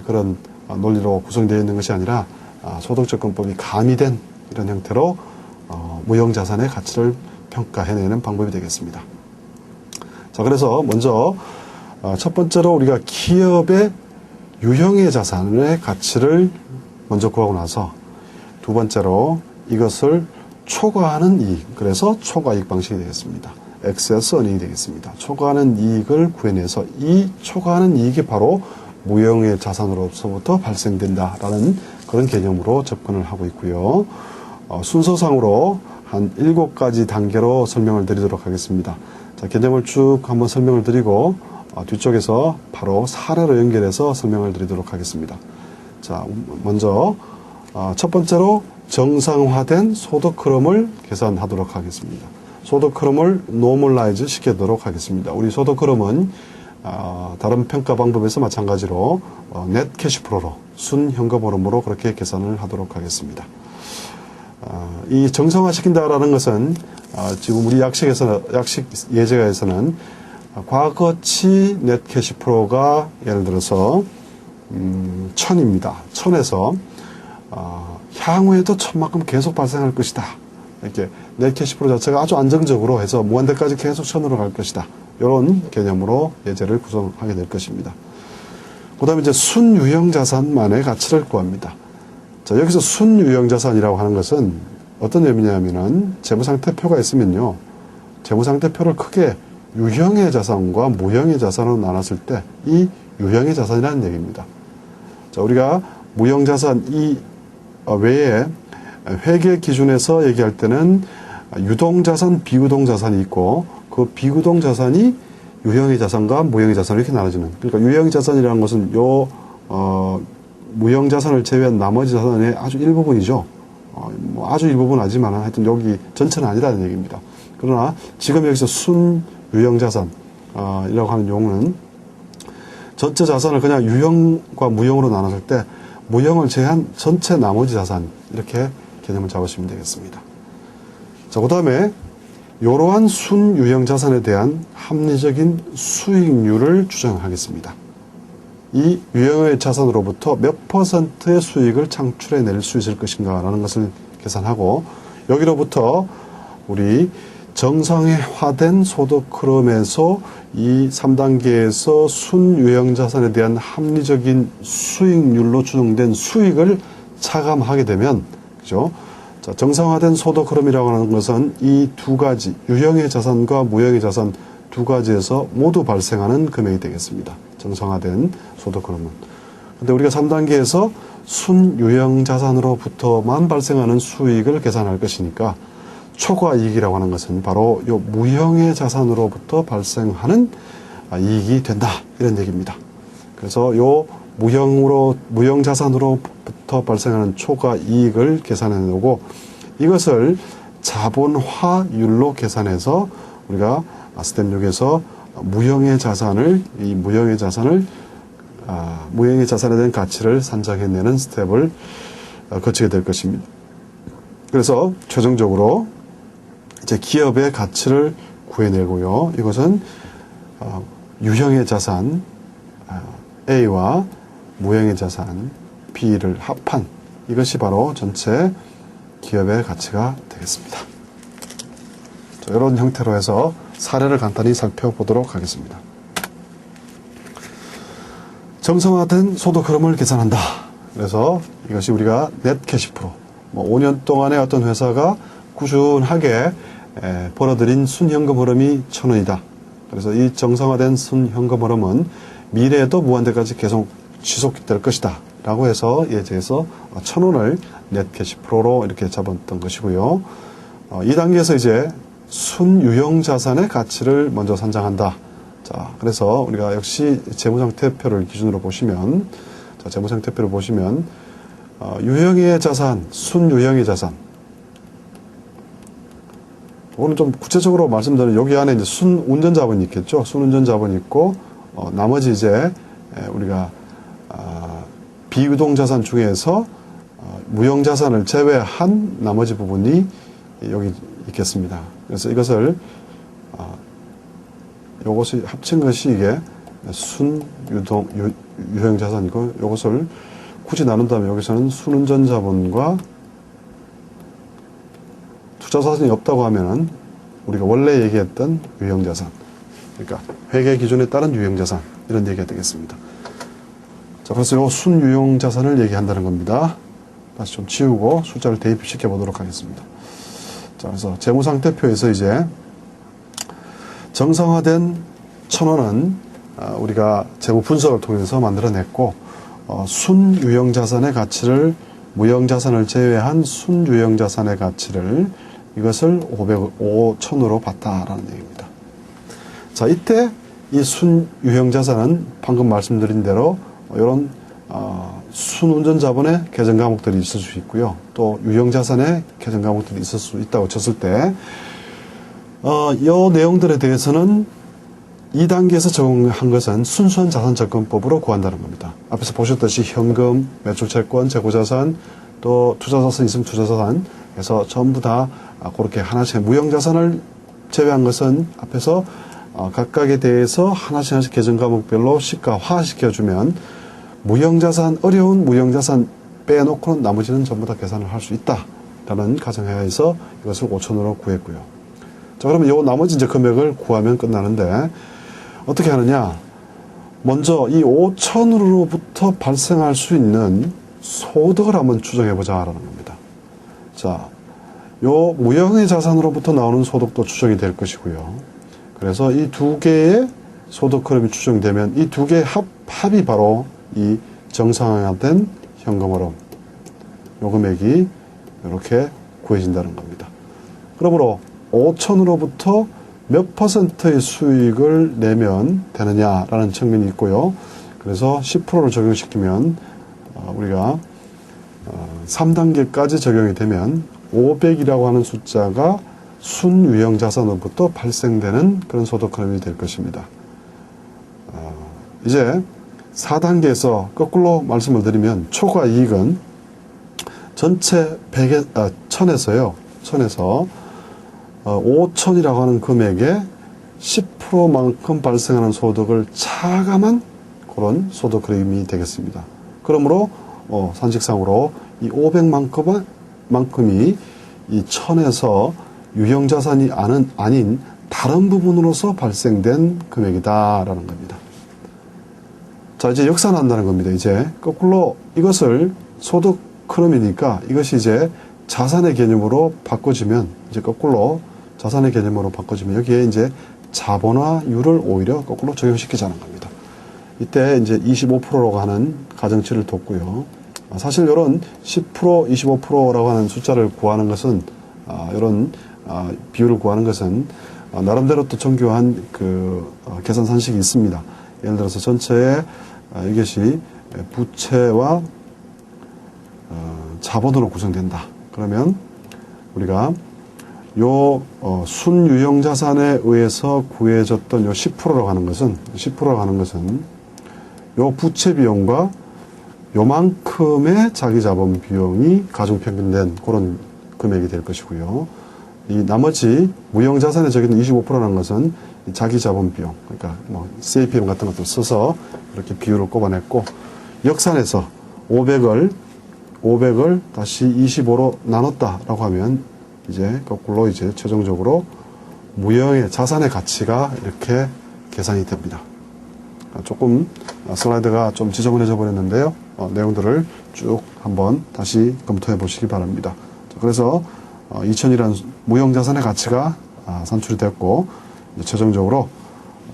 그런 논리로 구성되어 있는 것이 아니라 소득접근법이 가미된 이런 형태로 무형자산의 가치를 평가해내는 방법이 되겠습니다. 자, 그래서 먼저 첫 번째로 우리가 기업의 유형의 자산의 가치를 먼저 구하고 나서 두 번째로 이것을 초과하는 이익, 그래서 초과이익 방식이 되겠습니다. Excess Earning이 되겠습니다. 초과하는 이익을 구해내서 이 초과하는 이익이 바로 무형의 자산으로서부터 발생된다라는 그런 개념으로 접근을 하고 있고요. 순서상으로 한 7가지 단계로 설명을 드리도록 하겠습니다. 자, 개념을 쭉 한번 설명을 드리고 뒤쪽에서 바로 사례로 연결해서 설명을 드리도록 하겠습니다. 자, 먼저 첫 번째로 정상화된 소득 흐름을 계산하도록 하겠습니다. 소득 흐름을 노멀라이즈 시키도록 하겠습니다. 우리 소득 흐름은 다른 평가 방법에서 마찬가지로 넷 캐시플로로 순현금 흐름으로 그렇게 계산을 하도록 하겠습니다. 이 정상화시킨다라는 것은 지금 우리 약식 예제가에서는 과거치 넷 캐시플로가 예를 들어서 1000입니다. 1000에서 향후에도 1000만큼 계속 발생할 것이다. 이렇게 넷 캐시플로 자체가 아주 안정적으로 해서 무한대까지 계속 1000으로 갈 것이다. 이런 개념으로 예제를 구성하게 될 것입니다. 그 다음에 이제 순유형 자산만의 가치를 구합니다. 자, 여기서 순유형 자산이라고 하는 것은 어떤 의미냐면은 재무상태표가 있으면요, 재무상태표를 크게 유형의 자산과 무형의 자산으로 나눴을 때 이 유형의 자산이라는 얘기입니다. 자, 우리가 무형 자산 이 외에 회계 기준에서 얘기할 때는 유동자산, 비유동자산이 있고 그 비유동자산이 유형의 자산과 무형의 자산 이렇게 나눠지는, 그러니까 유형의 자산이라는 것은 무형 자산을 제외한 나머지 자산의 아주 일부분이죠. 뭐 아주 일부분 아니지만 하여튼 여기 전체는 아니라는 얘기입니다. 그러나 지금 여기서 순유형 자산이라고 하는 용어는 전체 자산을 그냥 유형과 무형으로 나눴을 때 무형을 제외한 전체 나머지 자산, 이렇게 개념을 잡으시면 되겠습니다. 자, 그 다음에 이러한 순유형 자산에 대한 합리적인 수익률을 추정하겠습니다. 이 유형의 자산으로부터 몇 %의 수익을 창출해낼 수 있을 것인가 라는 것을 계산하고, 여기로부터 우리 정상화된 소득 흐름에서 이 3단계에서 순유형 자산에 대한 합리적인 수익률로 추정된 수익을 차감하게 되면, 그죠? 자, 정상화된 소득 흐름이라고 하는 것은 이 두 가지, 유형의 자산과 무형의 자산 두 가지에서 모두 발생하는 금액이 되겠습니다. 정상화된 소득 흐름은. 근데 우리가 3단계에서 순유형 자산으로부터만 발생하는 수익을 계산할 것이니까 초과이익이라고 하는 것은 바로 요 무형의 자산으로부터 발생하는 이익이 된다, 이런 얘기입니다. 그래서 요 무형 자산으로부터 발생하는 초과이익을 계산해 놓고 이것을 자본화율로 계산해서 우리가 스텝 6에서 무형의 자산에 대한 가치를 산정해내는 스텝을 거치게 될 것입니다. 그래서 최종적으로 이제 기업의 가치를 구해내고요. 이것은 유형의 자산 A와 무형의 자산 B를 합한 이것이 바로 전체 기업의 가치가 되겠습니다. 자, 이런 형태로 해서 사례를 간단히 살펴보도록 하겠습니다. 정상화된 소득 흐름을 계산한다. 그래서 이것이 우리가 넷 캐시프로, 5년 동안에 어떤 회사가 꾸준하게 벌어들인 순현금 흐름이 1,000원이다. 그래서 이 정상화된 순현금 흐름은 미래에도 무한대까지 계속 지속될 것이다. 라고 해서 이에 대해서 1,000원을 넷 캐시프로로 이렇게 잡았던 것이고요. 이 단계에서 이제 순유형 자산의 가치를 먼저 산정한다. 자, 그래서 우리가 역시 재무상태표를 기준으로 보시면, 자, 재무상태표를 보시면, 유형의 자산, 순유형의 자산. 오늘 좀 구체적으로 말씀드리면 여기 안에 이제 순운전자본이 있겠죠. 순운전자본이 있고, 나머지 이제 우리가 비유동자산 중에서 무형자산을 제외한 나머지 부분이 여기 있겠습니다. 그래서 이것을 요것이 합친 것이 이게 유형자산이고 요것을 굳이 나눈다면 여기서는 순운전자본과 투자자산이 없다고 하면은 우리가 원래 얘기했던 유형자산, 그러니까 회계 기준에 따른 유형자산 이런 얘기가 되겠습니다. 자, 그래서 요 순유형자산을 얘기한다는 겁니다. 다시 좀 지우고 숫자를 대입시켜 보도록 하겠습니다. 자, 그래서 재무상태표에서 이제 정상화된 1,000원은 우리가 재무 분석을 통해서 만들어냈고, 순유형자산의 가치를 무형자산을 제외한 순유형자산의 가치를 이것을 5,000으로 봤다라는 얘기입니다. 자, 이때 이 순유형자산은 방금 말씀드린 대로 이런 순운전자본의 계정 과목들이 있을 수 있고요. 또 유형자산의 계정 과목들이 있을 수 있다고 쳤을 때 이 내용들에 대해서는 2단계에서 적용한 것은 순수한 자산접근법으로 구한다는 겁니다. 앞에서 보셨듯이 현금, 매출채권, 재고자산, 또 투자자산 있으면 투자자산 해서 전부 다 그렇게 하나씩 무형자산을 제외한 것은 앞에서 각각에 대해서 하나씩 계정 과목별로 시가화시켜주면 무형자산, 어려운 무형자산 빼놓고는 나머지는 전부 다 계산을 할 수 있다라는 가정하에서 이것을 5,000으로 구했고요. 자, 그러면 요 나머지 이제 금액을 구하면 끝나는데 어떻게 하느냐? 먼저 이 5,000으로부터 발생할 수 있는 소득을 한번 추정해 보자라는 겁니다. 자, 요 무형의 자산으로부터 나오는 소득도 추정이 될 것이고요. 그래서 이 두 개의 소득 흐름이 추정되면 이 두 개의 합이 바로 이 정상화된 현금 흐름, 요 금액이 이렇게 구해진다는 겁니다. 그러므로 5,000으로부터 몇 %의 수익을 내면 되느냐라는 측면이 있고요. 그래서 10%를 적용시키면 우리가 3단계까지 적용이 되면 500이라고 하는 숫자가 순유형 자산으로부터 발생되는 그런 소득 흐름이 될 것입니다. 이제 4단계에서 거꾸로 말씀을 드리면 초과 이익은 전체 1000에서요. 1000에서 5,000이라고 하는 금액의 10%만큼 발생하는 소득을 차감한 그런 소득 흐름이 되겠습니다. 그러므로 산식상으로 이 500만큼이 이 1000에서 유형자산이 아닌 다른 부분으로서 발생된 금액이다라는 겁니다. 자, 이제 역산한다는 겁니다. 이제 거꾸로 이것을 소득 흐름이니까 이것이 이제 자산의 개념으로 바꿔지면 이제 거꾸로 자산의 개념으로 바꿔지면 여기에 이제 자본화율을 오히려 거꾸로 적용시키자는 겁니다. 이때 이제 25%라고 하는 가정치를 뒀고요. 사실 이런 10%, 25%라고 하는 숫자를 구하는 것은 이런 비율을 구하는 것은 나름대로 또 정교한 계산 산식이 있습니다. 예를 들어서 전체의 이것이 부채와 자본으로 구성된다. 그러면 우리가 요 순유형 자산에 의해서 구해졌던 요 10%라고 하는 것은 요 부채 비용과 요만큼의 자기 자본 비용이 가중평균된 그런 금액이 될 것이고요. 이 나머지 무형 자산에 적용된 25%라는 것은 자기 자본 비용, 그러니까 뭐 CAPM 같은 것도 써서 이렇게 비율을 꼽아냈고, 역산해서 500을 다시 25로 나눴다라고 하면 이제 거꾸로 이제 최종적으로 무형의 자산의 가치가 이렇게 계산이 됩니다. 조금 슬라이드가 좀 지저분해져 버렸는데요. 내용들을 쭉 한번 다시 검토해 보시기 바랍니다. 그래서 2000이라는 무형 자산의 가치가 산출이 됐고, 최종적으로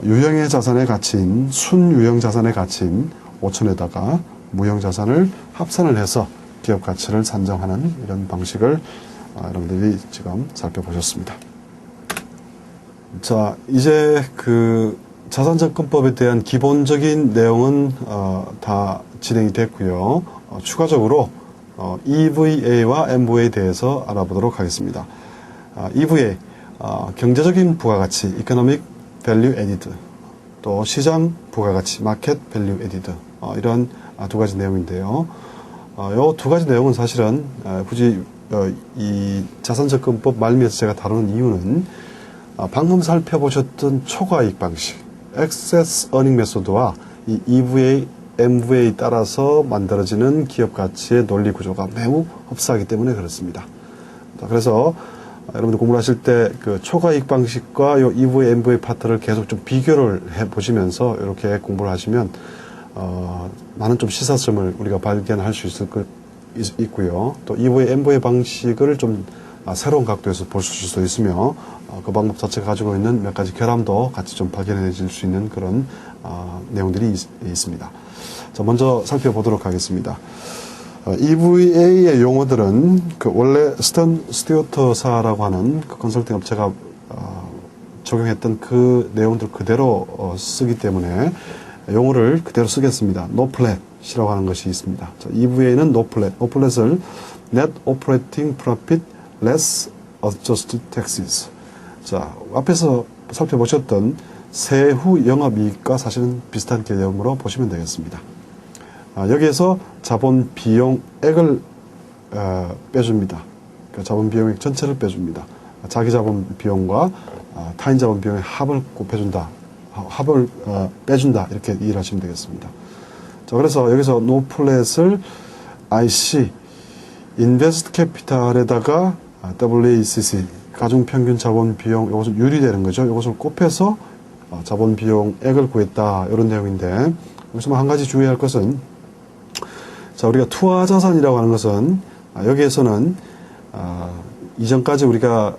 유형의 자산의 가치인 순유형 자산의 가치인 5000에다가 무형 자산을 합산을 해서 기업 가치를 산정하는 이런 방식을 여러분들이 지금 살펴보셨습니다. 자, 이제 자산접근법에 대한 기본적인 내용은 다 진행이 됐고요. 추가적으로 EVA와 MVA에 대해서 알아보도록 하겠습니다. EVA, 경제적인 부가가치, Economic Value Added, 또 시장 부가가치, Market Value Added, 이런 두 가지 내용인데요. 이 두 가지 내용은 사실은 굳이 이 자산접근법 말미에서 제가 다루는 이유는 방금 살펴보셨던 초과이익 방식, Excess Earning 메소드와 이 EVA, MVA에 따라서 만들어지는 기업 가치의 논리 구조가 매우 흡사하기 때문에 그렇습니다. 그래서 여러분들 공부를 하실 때 초과이익 방식과 요 EVA, MVA 파트를 계속 좀 비교를 해 보시면서 이렇게 공부를 하시면 많은 좀 시사점을 우리가 발견할 수 있고요. 또 EVA, MVA 방식을 좀 새로운 각도에서 볼 수 있으며 그 방법 자체가 가지고 있는 몇 가지 결함도 같이 좀 발견해질 수 있는 그런 내용들이 있습니다. 자, 먼저 살펴보도록 하겠습니다. EVA의 용어들은 원래 스턴 스튜어트사라고 하는 컨설팅 업체가 적용했던 그 내용들 그대로 쓰기 때문에 용어를 그대로 쓰겠습니다. NOPLAT이라고 하는 것이 있습니다. 자, EVA는 NOPLAT을 Net Operating Profit Less Adjusted Taxes. 자, 앞에서 살펴보셨던 세후 영업이익과 사실은 비슷한 개념으로 보시면 되겠습니다. 여기에서 자본 비용액을 빼줍니다. 그 자본 비용액 전체를 빼줍니다. 자기 자본 비용과 타인 자본 비용의 합을 곱해준다. 합을 빼준다. 이렇게 이해를 하시면 되겠습니다. 자, 그래서 여기서 노플렛을 IC, 인베스트 캐피탈에다가 WACC, 가중평균 자본 비용, 이것을 유리되는 거죠. 이것을 곱해서 자본 비용액을 구했다. 이런 내용인데, 여기서 한 가지 주의할 것은, 자, 우리가 투하자산이라고 하는 것은, 여기에서는, 이전까지 우리가,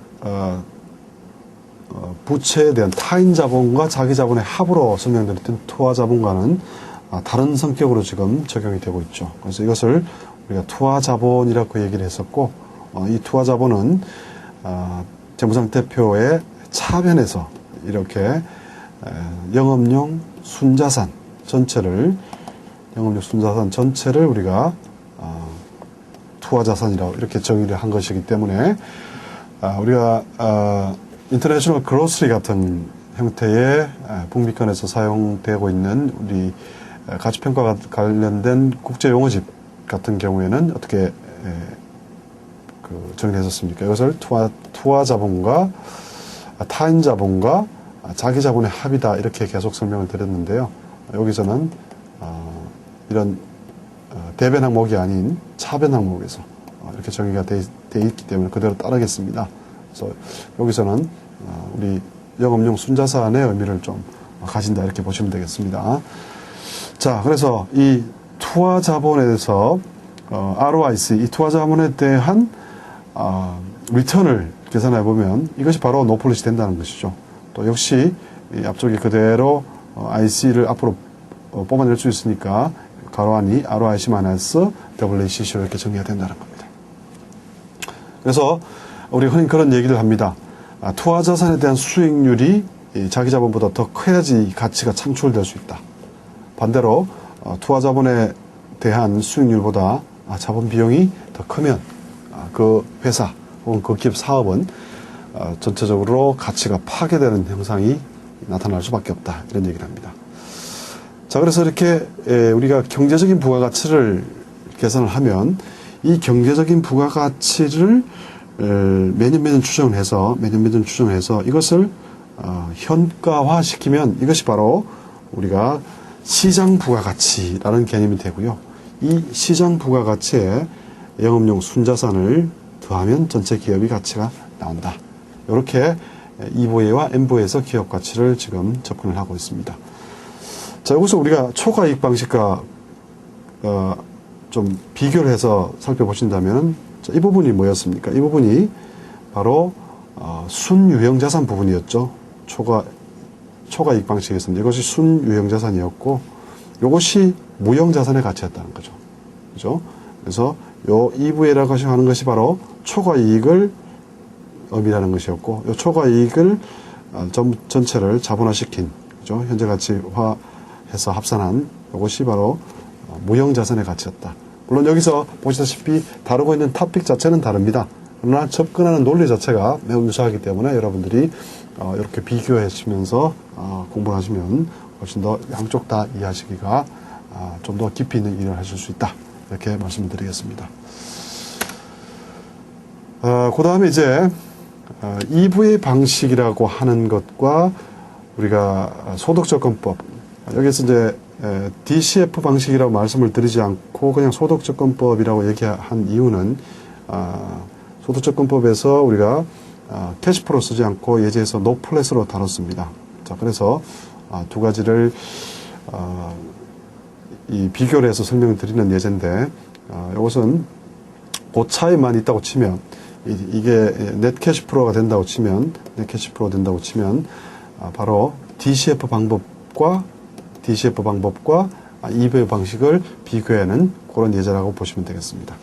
부채에 대한 타인 자본과 자기 자본의 합으로 설명드렸던 투하 자본과는 다른 성격으로 지금 적용이 되고 있죠. 그래서 이것을 우리가 투하 자본이라고 얘기를 했었고, 이 투하 자본은, 재무상태표의 차변에서 이렇게 영업용 순자산 전체를 우리가 투하자산이라고 이렇게 정의를 한 것이기 때문에 우리가 인터내셔널 그로스리 같은 형태의 북미권에서 사용되고 있는 우리 가치평가가 관련된 국제용어집 같은 경우에는 어떻게 정의했었습니까? 이것을 투하 자본과 타인 자본과 자기 자본의 합이다 이렇게 계속 설명을 드렸는데요. 여기서는 이런 대변 항목이 아닌 차변 항목에서 이렇게 정의가 돼 있기 때문에 그대로 따르겠습니다. 그래서 여기서는 우리 영업용 순자산의 의미를 좀 가진다 이렇게 보시면 되겠습니다. 자, 그래서 이 투하 자본에 대해서 ROIC, 이 투하 자본에 대한 리턴을 계산해 보면 이것이 바로 노플릿이 된다는 것이죠. 또 역시 앞쪽에 그대로 IC를 앞으로 뽑아낼 수 있으니까 가로 안이 ROIC-WACC로 이렇게 정리가 된다는 겁니다. 그래서 우리 흔히 그런 얘기를 합니다. 투자 자산에 대한 수익률이 자기 자본보다 더 커야지 가치가 창출될 수 있다. 반대로 투자 자본에 대한 수익률보다 자본 비용이 더 크면 그 회사 혹은 그 기업 사업은 전체적으로 가치가 파괴되는 형상이 나타날 수밖에 없다. 이런 얘기를 합니다. 자, 그래서 이렇게 우리가 경제적인 부가가치를 계산을 하면 이 경제적인 부가가치를 매년 추정을 해서 이것을 현가화 시키면 이것이 바로 우리가 시장 부가가치라는 개념이 되고요. 이 시장 부가가치에 영업용 순자산을 더하면 전체 기업의 가치가 나온다. 이렇게 E부회와 M부회에서 기업 가치를 지금 접근을 하고 있습니다. 자, 여기서 우리가 초과이익 방식과 좀 비교를 해서 살펴보신다면 이 부분이 뭐였습니까? 이 부분이 바로 순유형자산 부분이었죠. 초과이익 방식이었습니다. 이것이 순유형자산이었고 이것이 무형자산의 가치였다는 거죠. 그죠? 그래서 요 EVA라고 하는 것이 바로 초과이익을 의미하는 것이었고 요 초과이익을 전체를 자본화시킨 그죠? 현재 가치화해서 합산한 이것이 바로 무형자산의 가치였다. 물론 여기서 보시다시피 다루고 있는 토픽 자체는 다릅니다. 그러나 접근하는 논리 자체가 매우 유사하기 때문에 여러분들이 이렇게 비교하시면서 공부를 하시면 훨씬 더 양쪽 다 이해하시기가 좀 더 깊이 있는 일을 하실 수 있다. 이렇게 말씀을 드리겠습니다. 그 다음에 이제 EVA 방식이라고 하는 것과 우리가 소득접근법 여기서 이제 DCF 방식이라고 말씀을 드리지 않고 그냥 소득접근법이라고 얘기한 이유는 소득접근법에서 우리가 캐시프로 쓰지 않고 예제에서 노플랫으로 다뤘습니다. 자, 그래서 두 가지를 이 비교를 해서 설명을 드리는 예제인데 이것은 그 차이만 있다고 치면 이게 넷 캐시프로가 된다고 치면 바로 DCF 방법과 EVA 방식을 비교하는 그런 예제라고 보시면 되겠습니다.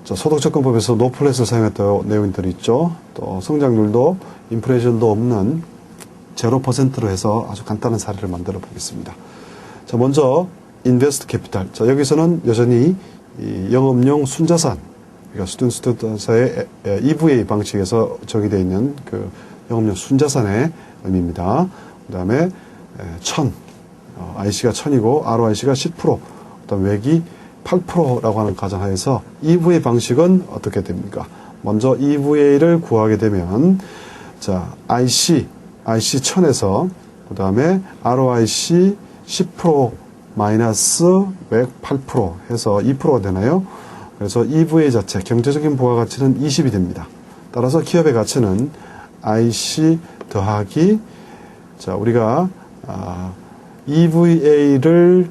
소득접근법에서 노플랫을 사용했던 내용들이 있죠. 또 성장률도 인플레이션도 없는 0%로 해서 아주 간단한 사례를 만들어 보겠습니다. 자, 먼저 인베스트 캐피탈. 자, 여기서는 여전히 이 영업용 순자산, 그러니까 스튜던트사의 EVA 방식에서 적용되어 있는 그 영업용 순자산의 의미입니다. 그 다음에 1000, IC가 1000이고 ROIC가 10%, 그다음 외기 8%라고 하는 가정하에서 EVA 방식은 어떻게 됩니까? 먼저 EVA를 구하게 되면 자, IC 1000에서 그 다음에 ROIC 10% 마이너스 외액 8% 해서 2%가 되나요? 그래서 EVA 자체 경제적인 부가가치는 20이 됩니다. 따라서 기업의 가치는 IC 더하기 자, 우리가 EVA를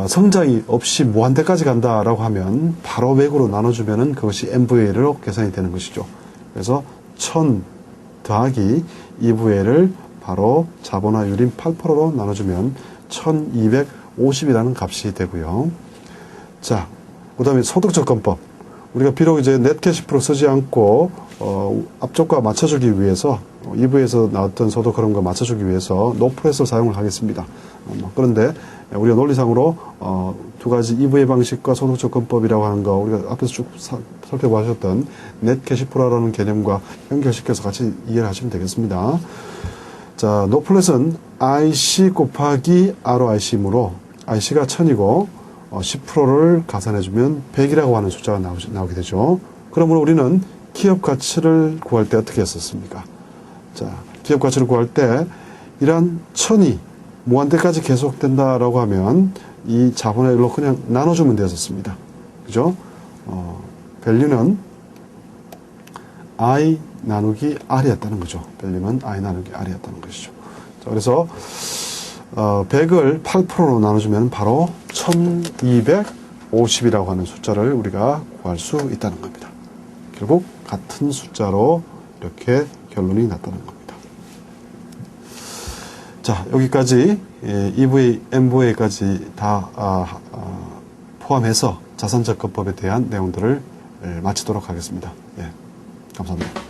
성장이 없이 무한대까지 간다라고 하면 바로 맥으로 나눠주면은 그것이 MVA로 계산이 되는 것이죠. 그래서 1000 더하기 EVA를 바로 자본화율인 8%로 나눠주면 1250이라는 값이 되고요. 자, 그 다음에 소득접근법. 우리가 비록 이제 넷캐시프로 쓰지 않고 앞쪽과 맞춰주기 위해서 EV에서 나왔던 소득 흐름과 맞춰주기 위해서 노플랫을 사용을 하겠습니다. 그런데 우리가 논리상으로 두 가지 EVA 방식과 소득접근법이라고 하는 거 우리가 앞에서 쭉 살펴보셨던 넷캐시프로라는 개념과 연결시켜서 같이 이해를 하시면 되겠습니다. 자, 노플랫은 IC 곱하기 ROIC이므로 IC가 1000이고 10%를 가산해주면 100이라고 하는 숫자가 나오게 되죠. 그러므로 우리는 기업 가치를 구할 때 어떻게 했었습니까? 자, 기업 가치를 구할 때 이러한 1000이 무한대까지 계속된다라고 하면 이 자본화율로 그냥 나눠주면 되었습니다. 그죠? 밸류는 I 나누기 R이었다는 거죠. 밸류는 I 나누기 R이었다는 것이죠. 자, 그래서 100을 8%로 나눠주면 바로 1250이라고 하는 숫자를 우리가 구할 수 있다는 겁니다. 결국 같은 숫자로 이렇게 결론이 났다는 겁니다. 자, 여기까지 EVA, MVA까지 다 포함해서 자산접근법에 대한 내용들을 마치도록 하겠습니다. 예, 감사합니다.